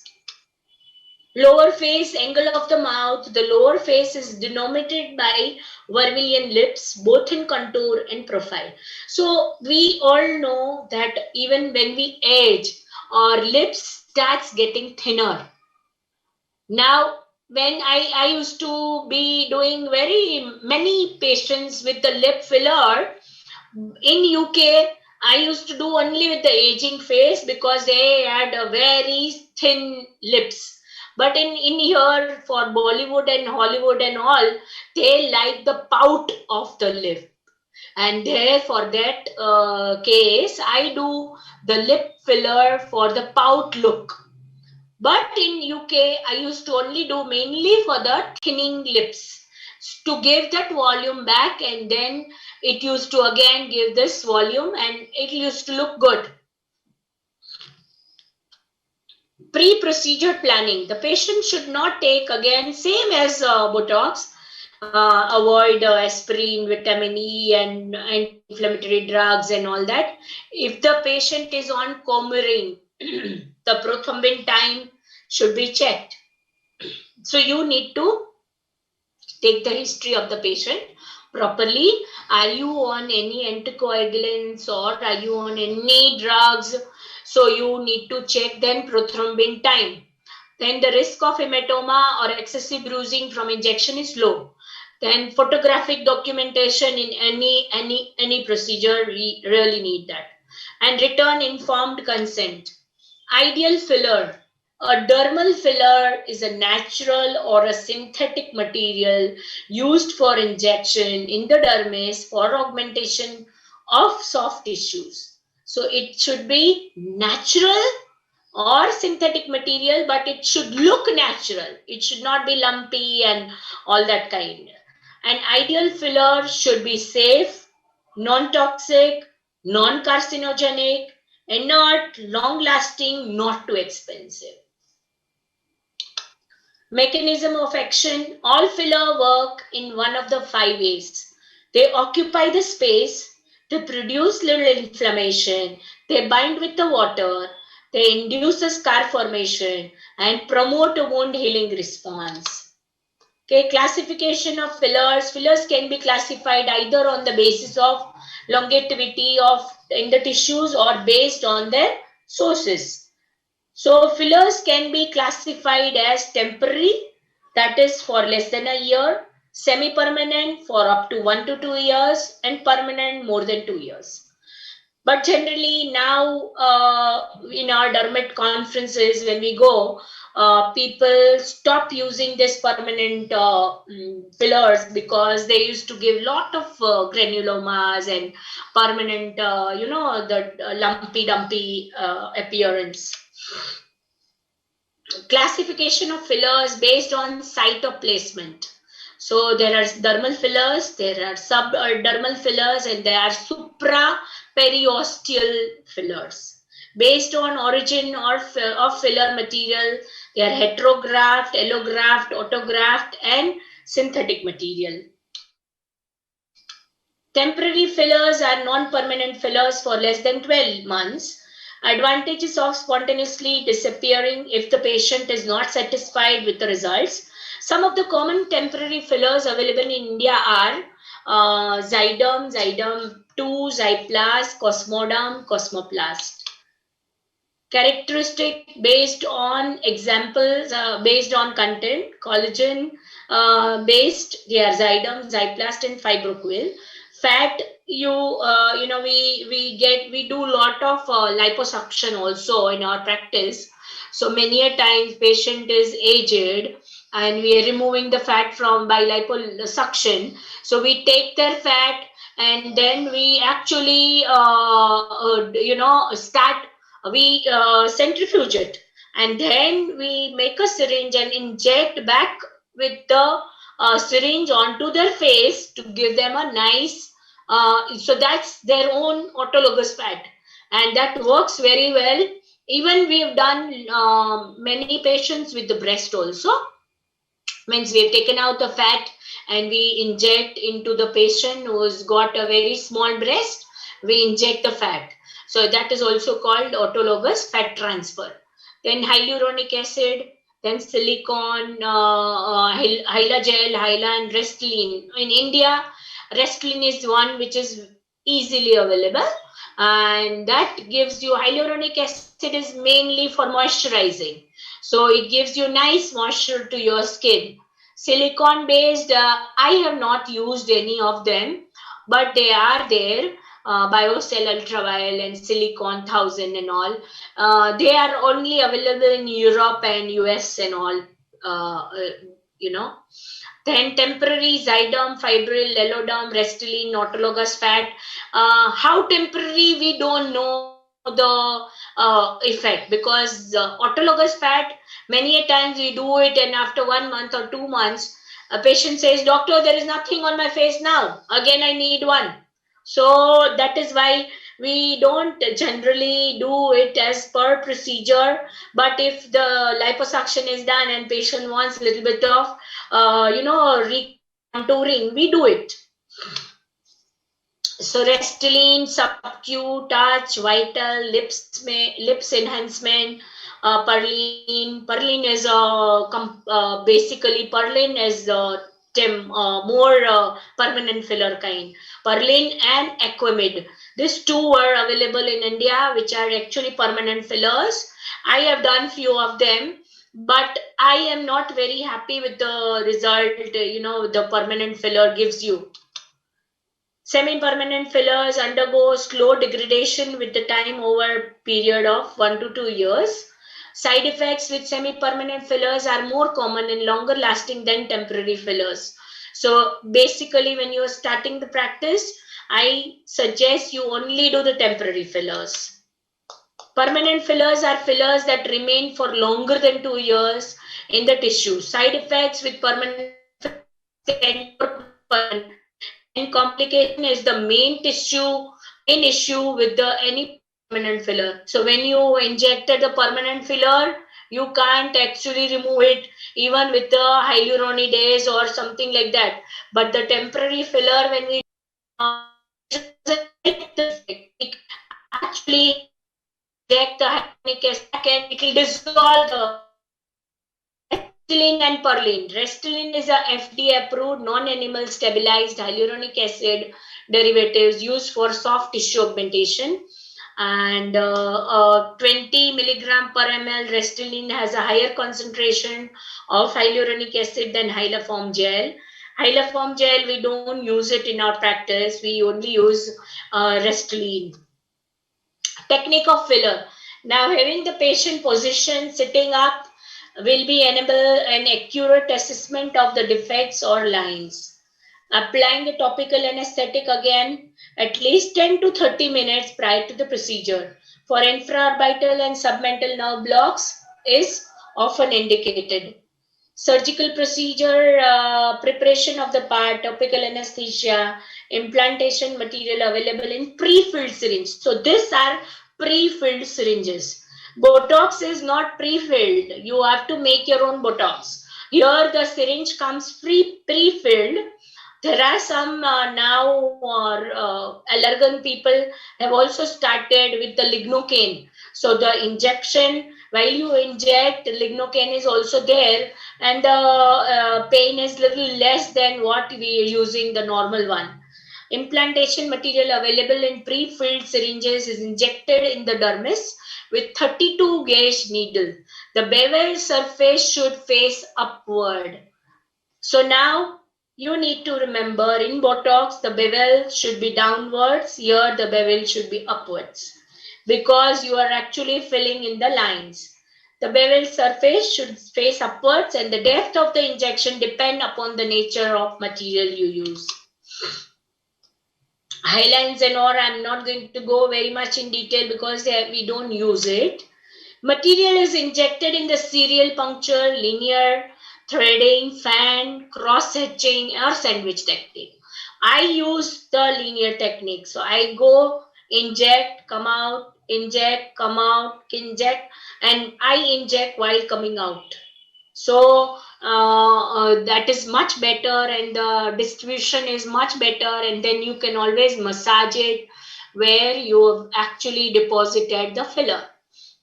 Lower face, angle of the mouth. The lower face is denominated by vermilion lips, both in contour and profile. So we all know that even when we age, our lips starts getting thinner. Now, when I used to be doing very many patients with the lip filler, in UK, I used to do only with the aging face because they had a very thin lips. But in here for Bollywood and Hollywood and all, they like the pout of the lip. And there for that case, I do the lip filler for the pout look. But in UK, I used to only do mainly for the thinning lips to give that volume back, and then it used to again give this volume and it used to look good. Pre-procedure planning. The patient should not take, again, same as Botox, avoid aspirin, vitamin E and anti-inflammatory drugs and all that. If the patient is on Coumadin, the prothrombin time should be checked. So you need to take the history of the patient properly. Are you on any anticoagulants or are you on any drugs? So you need to check then prothrombin time. Then the risk of hematoma or excessive bruising from injection is low. Then photographic documentation in any procedure, we really need that. And return informed consent. Ideal filler. A dermal filler is a natural or a synthetic material used for injection in the dermis for augmentation of soft tissues. So it should be natural or synthetic material, but it should look natural. It should not be lumpy and all that kind. An ideal filler should be safe, non-toxic, non-carcinogenic, inert, long-lasting, not too expensive. Mechanism of action. All filler work in one of the 5 ways. They occupy the space, they produce little inflammation, they bind with the water, they induce a scar formation and promote a wound healing response. Okay, classification of fillers. Fillers can be classified either on the basis of longevity in the tissues or based on their sources. So fillers can be classified as temporary, that is for less than a year, semi-permanent for up to 1 to 2 years, and permanent more than 2 years. But generally now in our dermat conferences, when we go, people stop using this permanent fillers because they used to give lot of granulomas and permanent, the lumpy dumpy appearance. Classification of fillers based on site of placement. So there are dermal fillers, there are subdermal fillers, and there are supraperiosteal fillers. Based on origin of filler material, they are heterograft, allograft, autograft, and synthetic material. Temporary fillers are non-permanent fillers for less than 12 months. Advantages of spontaneously disappearing if the patient is not satisfied with the results. Some of the common temporary fillers available in India are Zyderm, Zyderm 2, Zyplast, Cosmoderm, Cosmoplast. Characteristic based on examples, based on content, collagen based, they are Zyderm, Zyplast, and Fibroquil. Fat, we do lot of liposuction also in our practice. So many a times patient is aged and we are removing the fat from by liposuction. So we take their fat and then we actually centrifuge it, and then we make a syringe and inject back with the syringe onto their face to give them a nice, so that's their own autologous fat, and that works very well. Even we've done many patients with the breast also. Means we've taken out the fat and we inject into the patient who's got a very small breast, we inject the fat. So that is also called autologous fat transfer. Then hyaluronic acid, then silicone, Hylagel, Hyla, and Restylane. In India, Restylane is one which is easily available, and that gives you, hyaluronic acid is mainly for moisturizing. So it gives you nice moisture to your skin. Silicone based, I have not used any of them, but they are there. BioCell Ultraviolet and Silicone 1000 and all. They are only available in Europe and US and all, Then temporary Zyderm, Fibril, Leloderm, Restylane, autologous fat. How temporary, we don't know the effect, because autologous fat, many a times we do it and after 1 month or 2 months, a patient says, doctor, there is nothing on my face now. Again, I need one. So that is why we don't generally do it as per procedure. But if the liposuction is done and patient wants a little bit of, recontouring, we do it. So Restylane, Sub-Q, Touch, Vital, lips enhancement, Perlene. Perlene is basically Perlene is more permanent filler kind. Perlene and Aquamid. These two are available in India, which are actually permanent fillers. I have done few of them, but I am not very happy with the result, the permanent filler gives you. Semi-permanent fillers undergo slow degradation with the time over period of 1 to 2 years. Side effects with semi-permanent fillers are more common and longer lasting than temporary fillers. So basically, when you are starting the practice, I suggest you only do the temporary fillers. Permanent fillers are fillers that remain for longer than 2 years in the tissue. Side effects with permanent fillers and complication is the main issue with any permanent filler. So when you injected the permanent filler, you can't actually remove it even with the hyaluronidase or something like that. But the temporary filler, when we actually inject the hyaluronic acid, it will dissolve the Restylane and Perlene. Restylane is a FDA approved non-animal stabilized hyaluronic acid derivatives used for soft tissue augmentation, and 20 milligram per ml Restylane has a higher concentration of hyaluronic acid than Hylaform gel. Hylaform gel, we don't use it in our practice. We only use Restylane. Technique of filler. Now, having the patient position sitting up will be enable an accurate assessment of the defects or lines. Applying the topical anesthetic again at least 10 to 30 minutes prior to the procedure for infraorbital and submental nerve blocks is often indicated. Surgical procedure, preparation of the part, topical anesthesia, implantation material available in pre-filled syringe. So these are pre-filled syringes. Botox is not pre-filled. You have to make your own Botox. Here the syringe comes pre-filled. There are some now allergan people have also started with the lignocaine. So the injection While you inject, lignocaine is also there, and the pain is little less than what we are using the normal one. Implantation material available in pre-filled syringes is injected in the dermis with 32 gauge needle. The bevel surface should face upward. So now you need to remember, in Botox, the bevel should be downwards. Here the bevel should be upwards, because you are actually filling in the lines. The bevel surface should face upwards, and the depth of the injection depend upon the nature of material you use. Hylines and all, I'm not going to go very much in detail because we don't use it. Material is injected in the serial puncture, linear, threading, fan, cross-hatching, or sandwich technique. I use the linear technique. So I go inject, come out, inject, come out, inject, and I inject while coming out. So that is much better, and the distribution is much better, and then you can always massage it where you have actually deposited the filler.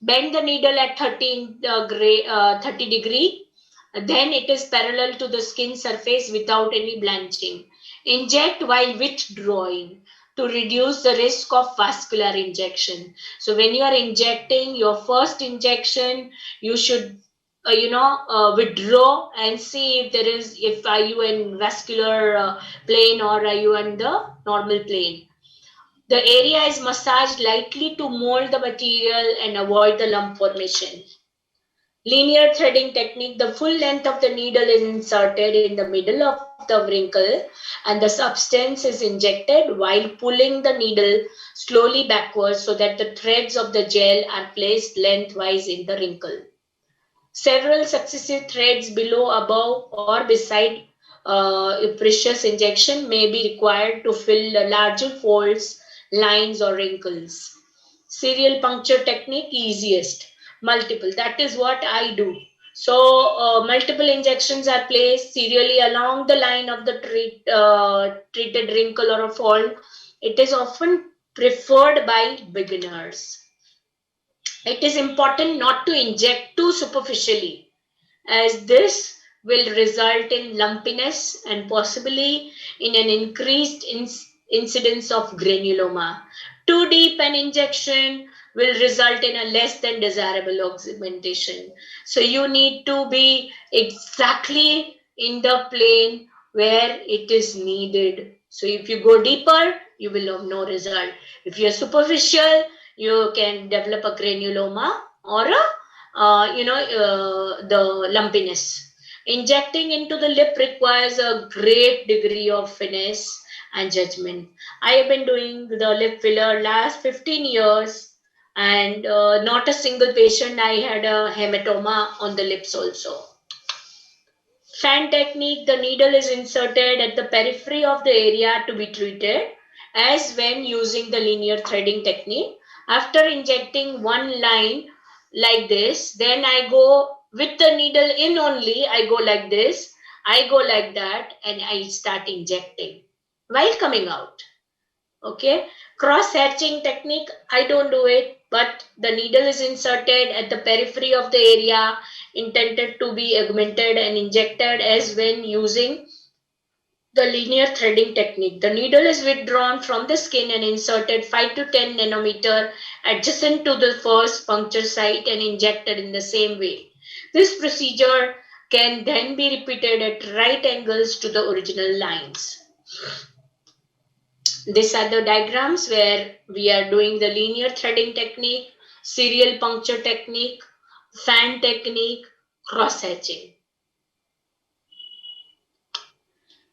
Bend the needle at 30 degree, then it is parallel to the skin surface without any blanching. Inject while withdrawing to reduce the risk of vascular injection. So when you are injecting your first injection, you should withdraw and see if are you in vascular plane or are you in the normal plane. The area is massaged lightly to mold the material and avoid the lump formation. Linear threading technique, the full length of the needle is inserted in the middle of the wrinkle and the substance is injected while pulling the needle slowly backwards so that the threads of the gel are placed lengthwise in the wrinkle. Several successive threads below, above, or beside a precious injection may be required to fill the larger folds, lines, or wrinkles. Serial puncture technique, easiest. Multiple, that is what I do. So multiple injections are placed serially along the line of the treated wrinkle or a fold. It is often preferred by beginners. It is important not to inject too superficially, as this will result in lumpiness and possibly in an increased incidence of granuloma. Too deep an injection will result in a less than desirable augmentation. So you need to be exactly in the plane where it is needed. So if you go deeper, you will have no result. If you are superficial, you can develop a granuloma or the lumpiness. Injecting into the lip requires a great degree of finesse and judgment. I have been doing the lip filler last 15 years, and not a single patient I had a hematoma on the lips also. Fan technique, the needle is inserted at the periphery of the area to be treated, as when using the linear threading technique. After injecting one line like this, then I go with the needle in only, I go like this, I go like that, and I start injecting while coming out. Okay, cross-hatching technique, I don't do it, but the needle is inserted at the periphery of the area intended to be augmented and injected, as when using the linear threading technique. The needle is withdrawn from the skin and inserted 5 to 10 nanometer adjacent to the first puncture site and injected in the same way. This procedure can then be repeated at right angles to the original lines. These are the diagrams where we are doing the linear threading technique, serial puncture technique, fan technique, cross-hatching.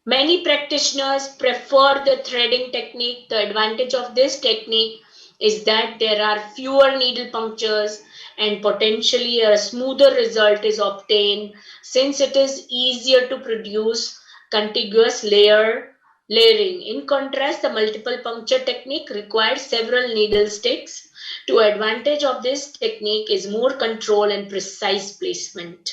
Many practitioners prefer the threading technique. The advantage of this technique is that there are fewer needle punctures and potentially a smoother result is obtained, since it is easier to produce contiguous layering. In contrast, the multiple puncture technique requires several needle sticks. The advantage of this technique is more control and precise placement.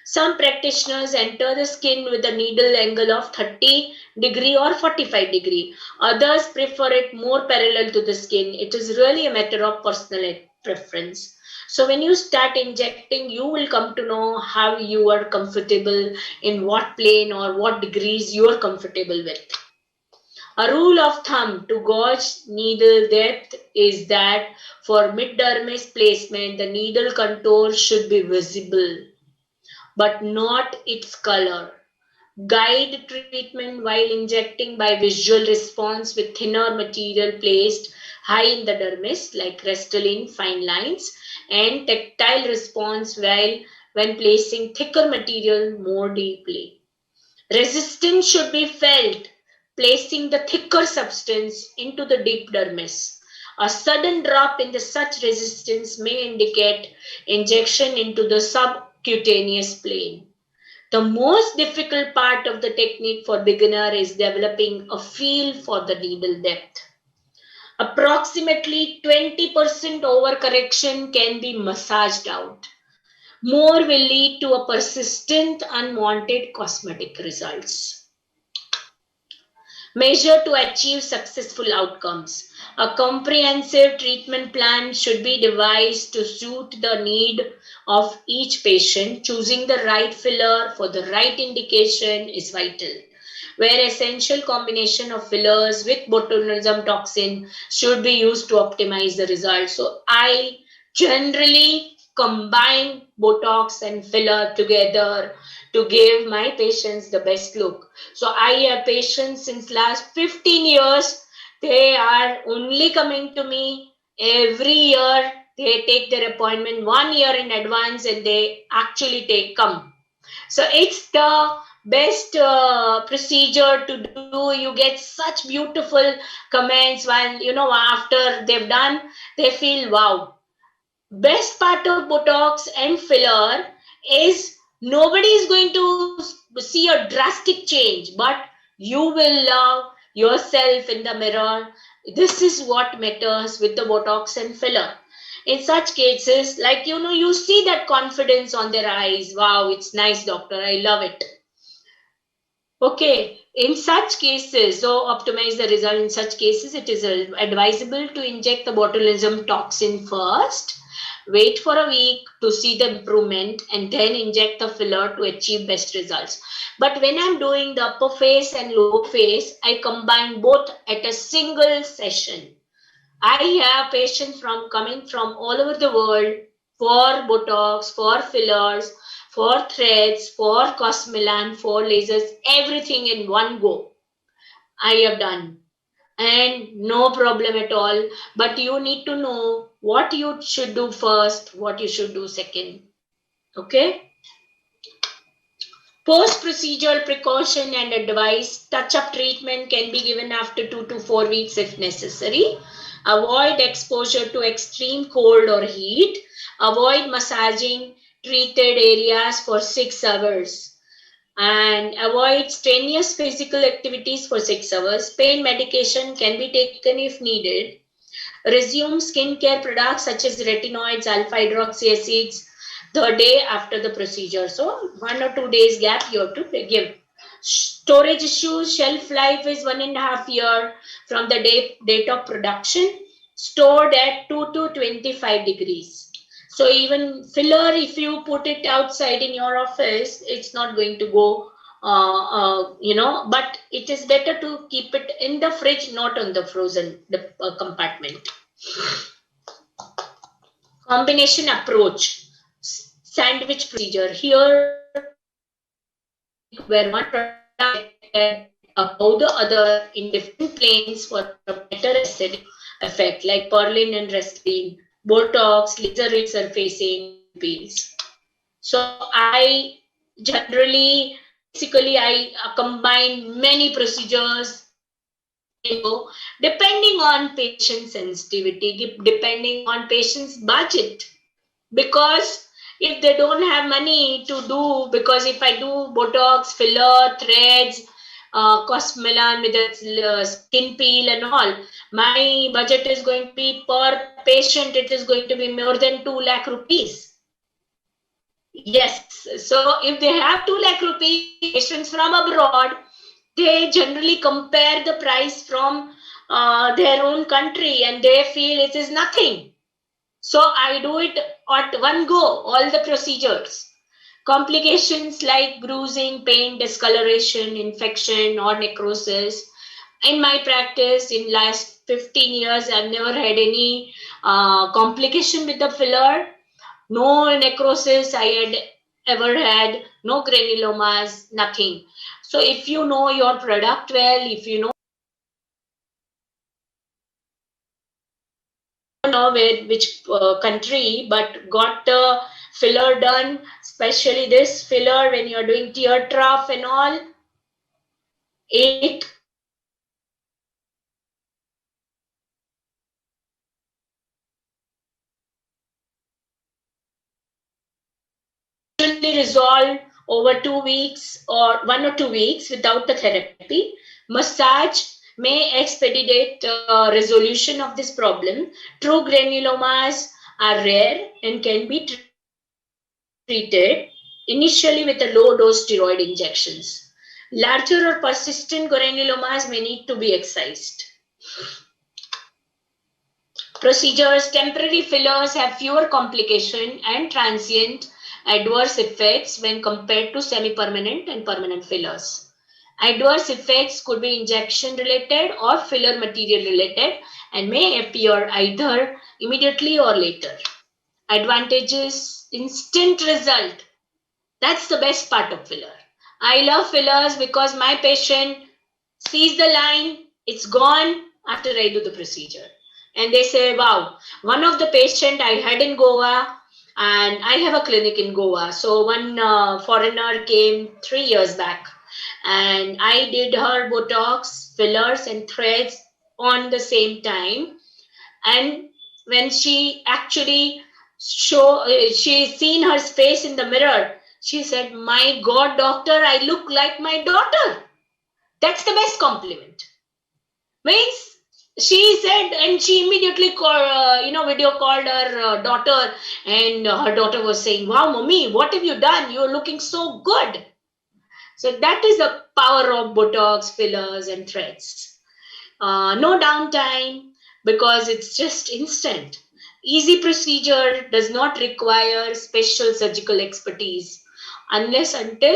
Some practitioners enter the skin with a needle angle of 30 degree or 45 degree. Others prefer it more parallel to the skin. It is really a matter of personal preference. So when you start injecting, you will come to know how you are comfortable, in what plane or what degrees you are comfortable with. A rule of thumb to gauge needle depth is that for mid-dermis placement, the needle contour should be visible, but not its color. Guide treatment while injecting by visual response with thinner material placed high in the dermis, like Restylane fine lines, and tactile response when placing thicker material more deeply. Resistance should be felt, placing the thicker substance into the deep dermis. A sudden drop in the such resistance may indicate injection into the subcutaneous plane. The most difficult part of the technique for beginner is developing a feel for the needle depth. Approximately 20% overcorrection can be massaged out. More will lead to a persistent unwanted cosmetic results. Measure to achieve successful outcomes. A comprehensive treatment plan should be devised to suit the need of each patient. Choosing the right filler for the right indication is vital, where essential combination of fillers with botulinum toxin should be used to optimize the results. So I generally combine Botox and filler together to give my patients the best look. So I have patients since last 15 years. They are only coming to me every year. They take their appointment 1 year in advance and they actually come. So it's the best procedure to do. You get such beautiful comments when, after they've done, they feel, wow. Best part of Botox and filler is nobody is going to see a drastic change, but you will love yourself in the mirror. This is what matters with the Botox and filler. In such cases, like, you see that confidence on their eyes. Wow, it's nice, doctor. I love it. Okay, in such cases, so optimize the result. In such cases, it is advisable to inject the botulinum toxin first. Wait for a week to see the improvement and then inject the filler to achieve best results. But when I'm doing the upper face and lower face, I combine both at a single session. I have patients coming from all over the world for Botox, for fillers, for threads, for Cosmelan, for lasers, everything in one go. I have done. And no problem at all. But you need to know what you should do first, what you should do second. Okay? Post-procedural precaution and advice. Touch-up treatment can be given after 2 to 4 weeks if necessary. Avoid exposure to extreme cold or heat. Avoid massaging treated areas for 6 hours. And avoid strenuous physical activities for 6 hours. Pain medication can be taken if needed. Resume skincare products such as retinoids, alpha hydroxy acids the day after the procedure. So 1 or 2 days gap you have to give. Storage issues, shelf life is 1.5 years from the date of production, stored at 2 to 25 degrees. So even filler, if you put it outside in your office, it's not going to go, but it is better to keep it in the fridge, not on the frozen compartment. Combination approach, sandwich procedure. Here, where one product above the other in different planes for a better aesthetic effect, like Perlin and Restylane, Botox, laser resurfacing, peels. So I generally, basically, I combine many procedures, depending on patient sensitivity, depending on patient's budget. Because if they don't have money to do, because if I do Botox, filler, threads, Cosmelan with a skin peel and all, my budget is going to be per patient, it is going to be more than 2 lakh rupees. Yes, so if they have 2 lakh rupees, patients from abroad, they generally compare the price from their own country and they feel it is nothing. So I do it at one go, all the procedures. Complications like bruising, pain, discoloration, infection, or necrosis. In my practice, in last 15 years, I've never had any complication with the filler. No necrosis I had ever had, no granulomas, nothing. So if you know your product well, if you know which country, but got the filler done, especially this filler when you're doing tear trough and all, it usually resolve over 2 weeks or 1 or 2 weeks without the therapy. Massage may expedite resolution of this problem. True granulomas are rare and can be treated initially with a low dose steroid injections. Larger or persistent granulomas may need to be excised. Procedures: temporary fillers have fewer complication and transient adverse effects when compared to semi-permanent and permanent fillers. Adverse effects could be injection related or filler material related and may appear either immediately or later. Advantages: instant result. That's the best part of filler. I love fillers because my patient sees the line, it's gone after I do the procedure. And they say, wow, one of the patient I had in Goa, and I have a clinic in Goa. So one foreigner came 3 years back and I did her Botox, fillers and threads on the same time. And when she actually she seen her face in the mirror, she said, my God, doctor, I look like my daughter. That's the best compliment. Means she said, and she immediately video called her daughter, and her daughter was saying, wow, mommy, what have you done? You're looking so good. So that is the power of Botox, fillers, and threads. No downtime because it's just instant. Easy procedure, does not require special surgical expertise unless until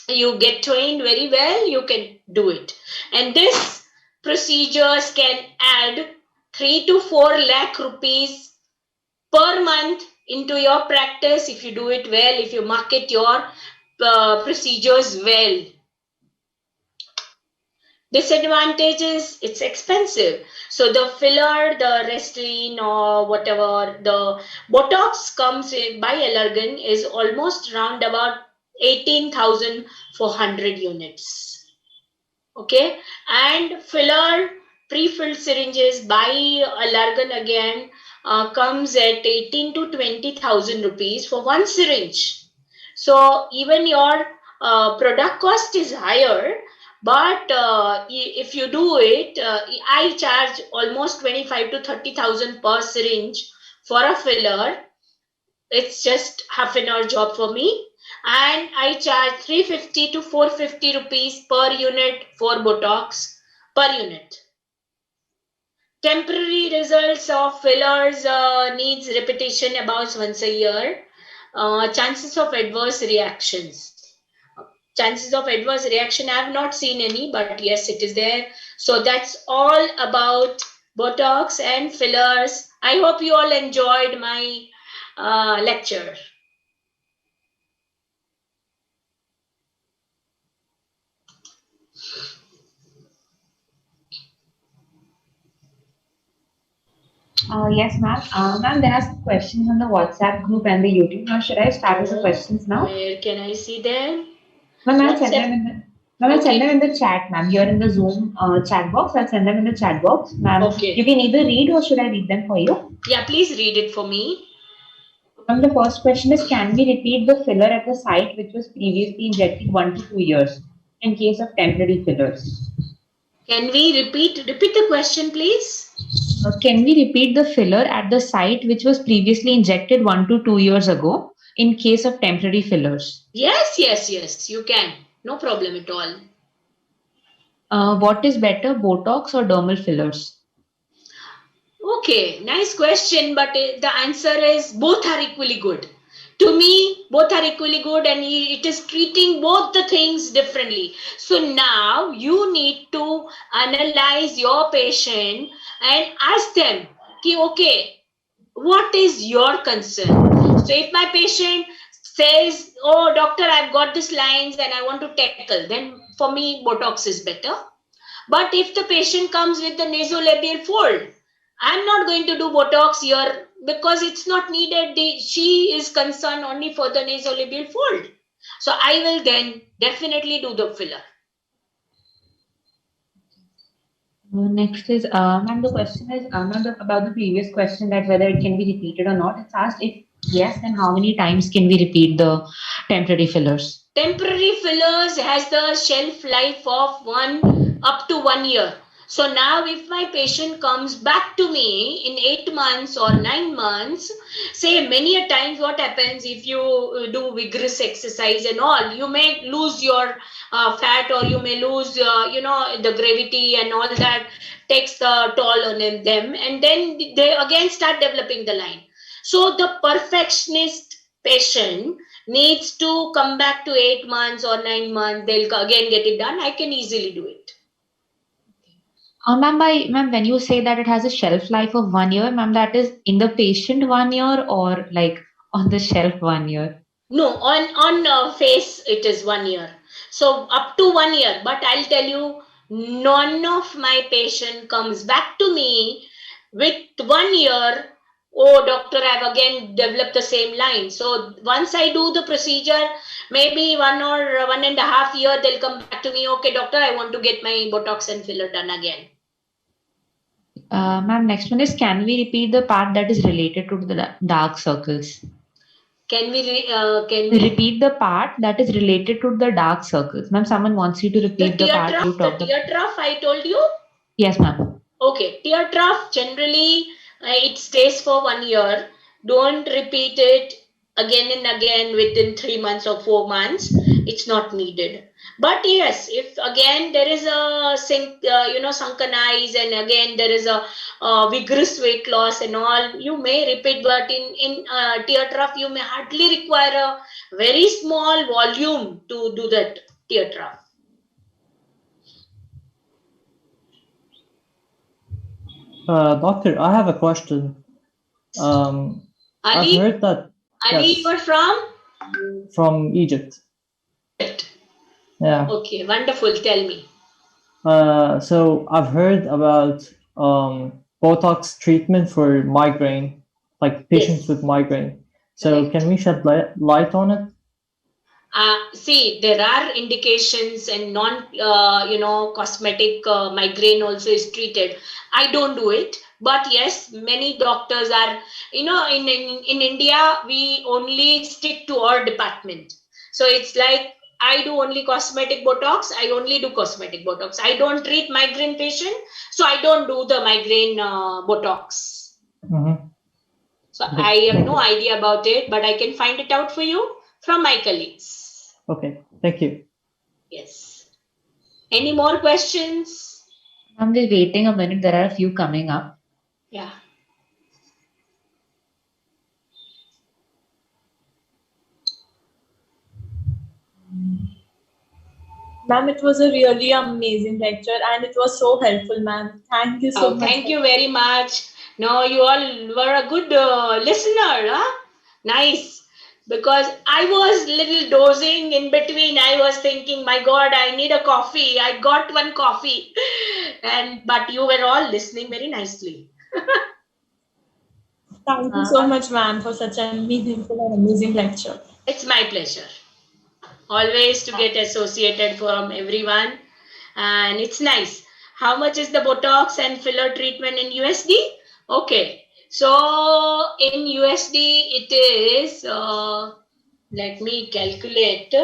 you get trained very well, you can do it. And this procedures can add 3 to 4 lakh rupees per month into your practice if you do it well, if you market your procedures well. Disadvantages: it's expensive. So the filler, the Restylane or whatever, the Botox comes in by Allergan is almost around about 18,400 units. Okay, and filler pre-filled syringes by Allergan again comes at 18 to 20,000 rupees for one syringe. So even your product cost is higher, but if you do it, I charge almost 25 to 30,000 per syringe for a filler. It's just half an hour job for me. And I charge 350 to 450 rupees per unit for Botox per unit. Temporary results of fillers needs repetition about once a year. Chances of adverse reactions. Chances of adverse reaction, I have not seen any, but yes, it is there. So that's all about Botox and fillers. I hope you all enjoyed my lecture. Yes, ma'am. Ma'am, there are some questions on the WhatsApp group and the YouTube. Now, should I start with the questions now? Where can I see them? Ma'am, I'll send them in the. Ma'am, I'll send them in the chat, ma'am. You're in the Zoom chat box. I'll send them in the chat box, ma'am. Okay. You can either read or should I read them for you? Yeah, please read it for me. Ma'am, the first question is: can we repeat the filler at the site which was previously injected 1 to 2 years in case of temporary fillers? Can we repeat the question, please? Can we repeat the filler at the site which was previously injected 1 to 2 years ago in case of temporary fillers? Yes, you can. No problem at all. What is better, Botox or dermal fillers? Okay, nice question, but the answer is both are equally good. To me, both are equally good, and it is treating both the things differently. So now you need to analyze your patient and ask them, okay, what is your concern? So if my patient says, oh, doctor, I've got these lines and I want to tackle, then for me, Botox is better. But if the patient comes with the nasolabial fold, I'm not going to do Botox here because it's not needed. She is concerned only for the nasolabial fold. So I will then definitely do the filler. Next is, ma'am, the question is, ma'am, about the previous question that whether it can be repeated or not. It's asked if yes, then how many times can we repeat the temporary fillers? Temporary fillers has the shelf life of up to 1 year. So now if my patient comes back to me in 8 months or 9 months, say many a times what happens if you do vigorous exercise and all, you may lose your fat, or you may lose, the gravity and all that takes the toll on them, and then they again start developing the line. So the perfectionist patient needs to come back to 8 months or 9 months, they'll again get it done. I can easily do it. Ma'am, when you say that it has a shelf life of 1 year, ma'am, that is in the patient 1 year or like on the shelf 1 year? No, on face it is 1 year. So up to 1 year. But I'll tell you, none of my patient comes back to me with 1 year. Oh, doctor, I've again developed the same line. So once I do the procedure, maybe 1 or 1.5 year, they'll come back to me. Okay, doctor, I want to get my Botox and filler done again. Ma'am, next one is, can we repeat the part that is related to the dark circles? Can we repeat the part that is related to the dark circles? Ma'am, someone wants you to repeat the part you talked about. The tear trough I told you? Yes, ma'am. Okay, tear trough generally it stays for 1 year. Don't repeat it again and again within 3 months or 4 months. It's not needed. But yes, if again there is a sunken eyes, and again there is a vigorous weight loss and all, you may repeat. But in tear trough, you may hardly require a very small volume to do that tear trough. Doctor, I have a question. Ali? I've heard that. Ali, yes, you are from? From Egypt. Yeah. Okay, wonderful. Tell me. So I've heard about Botox treatment for migraine, like patients with migraine. So Correct. can we shed light on it? See, there are indications, and cosmetic migraine also is treated. I don't do it, but yes, many doctors are, in India, we only stick to our department. So it's like, I do only cosmetic Botox. I only do cosmetic Botox. I don't treat migraine patient, so I don't do the migraine Botox. Mm-hmm. So I have no idea about it, but I can find it out for you from my colleagues. Okay, thank you. Yes. Any more questions? I'm just waiting a minute. There are a few coming up. Yeah. Ma'am, it was a really amazing lecture and it was so helpful, ma'am. Thank you so much. Thank you very much. No, you all were a good listener. Huh? Nice. Because I was little dozing in between. I was thinking, my God, I need a coffee. I got one coffee. But you were all listening very nicely. Thank you so much, ma'am, for such an meaningful and amazing lecture. It's my pleasure. Always to get associated from everyone. And it's nice. How much is the Botox and filler treatment in USD? Okay. So in USD, it is, let me calculate.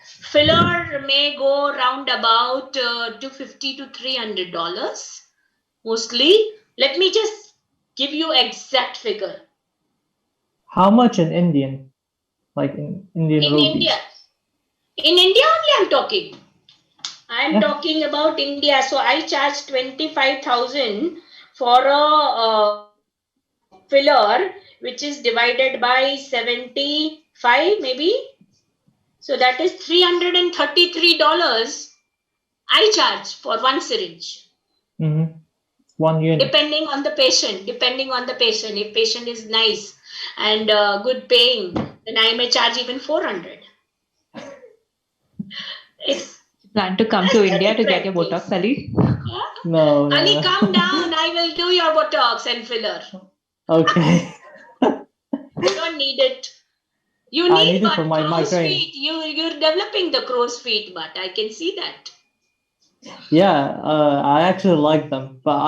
Filler may go round about $250 to $300 mostly. Let me just give you exact figure. How much in Indian? Like in Indian rupees? India. In India only I'm talking. I'm talking about India. So I charge 25,000 for a filler, which is divided by 75 maybe. So that is $333 I charge for one syringe. Mm-hmm. 1 unit. Depending on the patient. If patient is nice and good paying, then I may charge even 400. It's Plan to come to India to get your practice. Botox, Ali? Yeah? No. Ali, come down. I will do your Botox and filler. Okay. You don't need it. You I need need it but for my crow's migraine. feet. You're developing the crow's feet, but I can see that. Yeah, I actually like them, but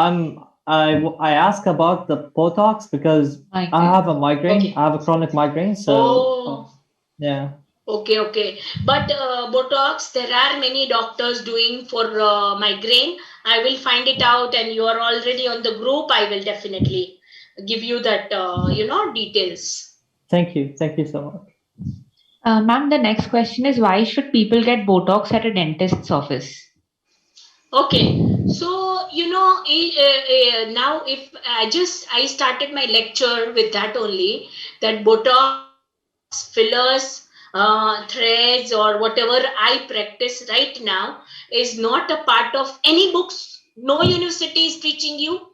I ask about the Botox because I have a migraine. Okay. I have a chronic migraine, so yeah. Okay. But Botox, there are many doctors doing for migraine. I will find it out, and you are already on the group. I will definitely give you that, details. Thank you so much. Ma'am, the next question is, why should people get Botox at a dentist's office? Okay, so now if I started my lecture with that only, that Botox, fillers, threads, or whatever I practice right now is not a part of any books. No university is teaching you.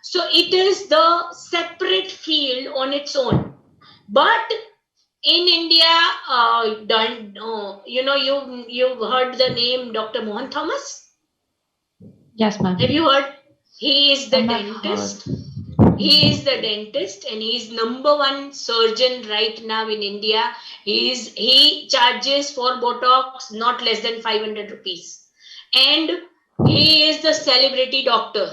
So it is the separate field on its own. But in India, you've heard the name Dr. Mohan Thomas. Yes, ma'am. Have you heard? He is the dentist. He is the dentist, and he is #1 surgeon right now in India. He charges for Botox not less than 500 rupees, and he is the celebrity doctor.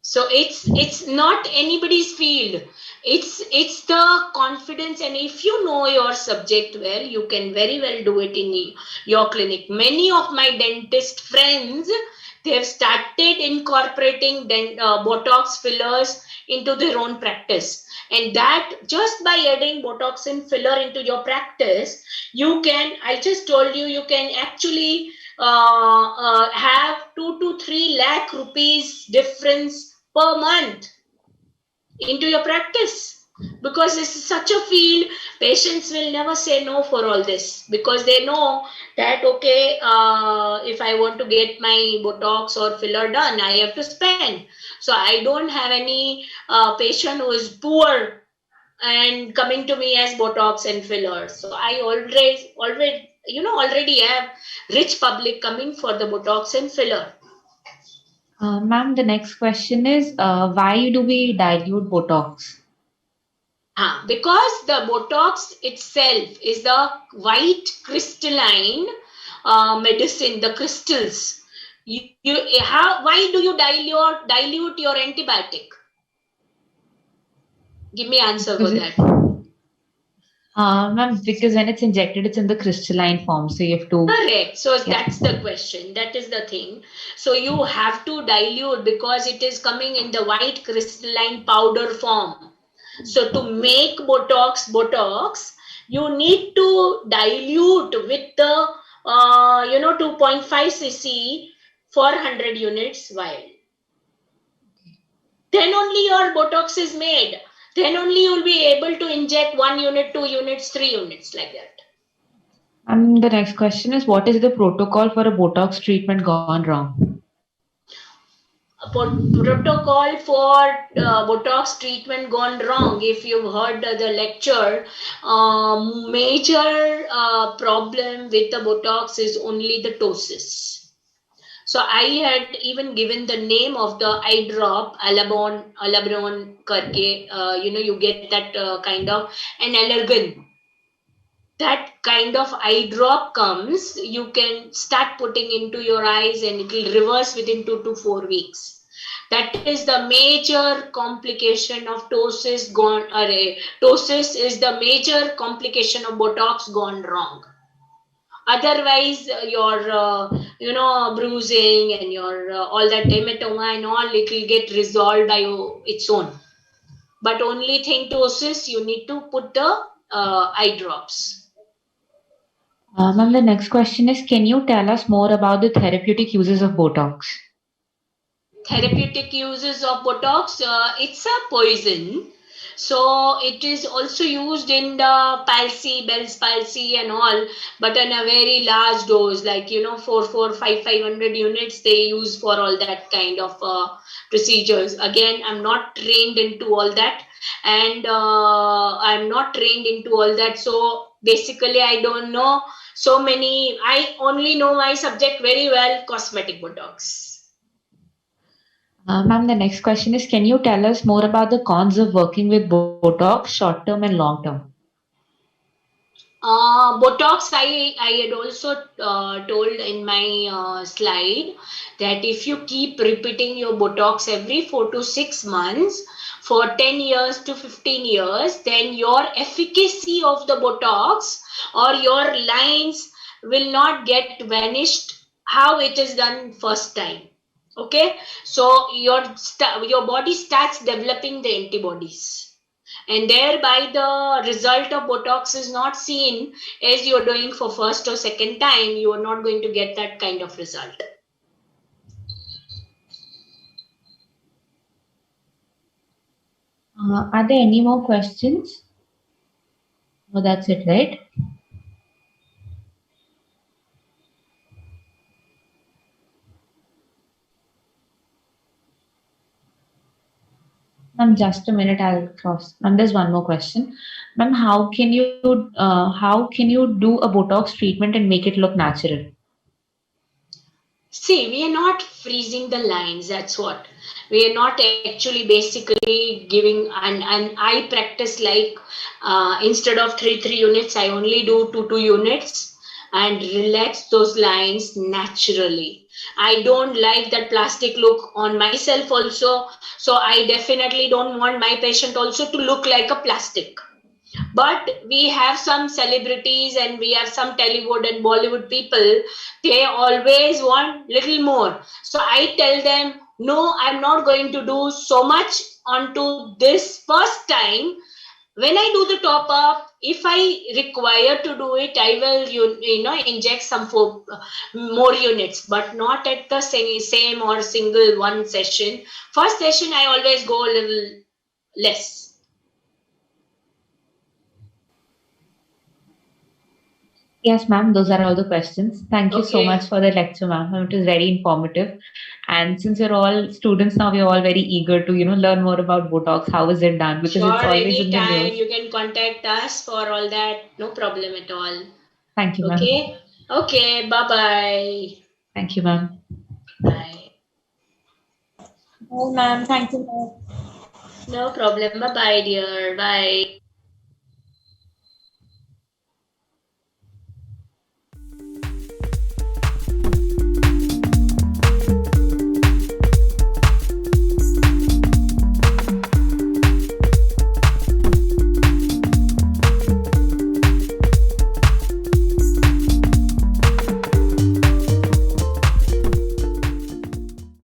So it's not anybody's field. It's the confidence, and if you know your subject well, you can very well do it in your clinic. Many of my dentist friends, they have started incorporating Botox fillers into their own practice, and that just by adding Botox and filler into your practice, you can. I just told you, you can actually have 2 to 3 lakh rupees difference per month into your practice, because this is such a field. Patients will never say no for all this, because they know that if I want to get my Botox or filler done, I have to spend. So I don't have any patient who is poor and coming to me as Botox and filler. So I already have rich public coming for the Botox and filler. Ma'am, the next question is, why do we dilute Botox? Because the Botox itself is the white crystalline medicine, the crystals. Why do you dilute your antibiotic? Give me answer for that. Ma'am, because when it's injected, it's in the crystalline form, so you have to. Correct. So that's the question. That is the thing. So you have to dilute, because it is coming in the white crystalline powder form. So to make Botox, you need to dilute with the 2.5 cc for 100 units vial. Then only your Botox is made. Then only you will be able to inject 1 unit, 2 units, 3 units, like that. And the next question is, what is the protocol for a Botox treatment gone wrong? Protocol for Botox treatment gone wrong. If you've heard the lecture, major problem with the Botox is only the ptosis. So I had even given the name of the eye drop, Alabron karke, you get that kind of an allergen. That kind of eye drop comes, you can start putting into your eyes, and it will reverse within 2 to 4 weeks. That is the major complication of ptosis gone. Ptosis is the major complication of Botox gone wrong. Otherwise, your bruising and your all that hematoma and all, it will get resolved by its own. But only thing ptosis, you need to put the eye drops. Ma'am, the next question is, can you tell us more about the therapeutic uses of Botox? therapeutic uses of Botox, it's a poison. So it is also used in the palsy, Bell's palsy and all, but in a very large dose, like, 500 units they use for all that kind of procedures. Again, I'm not trained into all that, and I'm not trained into all that. So basically, I don't know so many. I only know my subject very well, cosmetic Botox. Ma'am, the next question is, can you tell us more about the cons of working with Botox, short term and long term? Botox, I had also told in my slide that if you keep repeating your Botox every 4 to 6 months for 10 years to 15 years, then your efficacy of the Botox or your lines will not get vanished how it is done first time. Okay, so your body starts developing the antibodies, and thereby the result of Botox is not seen as you're doing for first or second time. You are not going to get that kind of result. Are there any more questions? No, that's it, right? Ma'am, just a minute, I'll cross. Ma'am, there's one more question. Ma'am, how can you do a Botox treatment and make it look natural? See, we are not freezing the lines. That's what we are not actually basically giving. And I practice like instead of three units, I only do two units and relax those lines naturally. I don't like that plastic look on myself also. So I definitely don't want my patient also to look like a plastic. But we have some celebrities and we have some Tollywood and Bollywood people. They always want little more. So I tell them, no, I'm not going to do so much onto this first time. When I do the top up, if I require to do it, I will, inject some more units, but not at the same or single one session. First session, I always go a little less. Yes, ma'am, those are all the questions. Thank you so Okay. much for the lecture, ma'am. It was very informative. And since we're all students now, we're all very eager to, learn more about Botox. How is it done? Because Sure, it's always in the anytime news. you can contact us for all that. No problem at all. Thank you, ma'am. Okay. Okay. Bye-bye. Thank you, ma'am. Bye. Oh, ma'am, thank you, ma'am. No problem. Bye-bye, dear. Bye.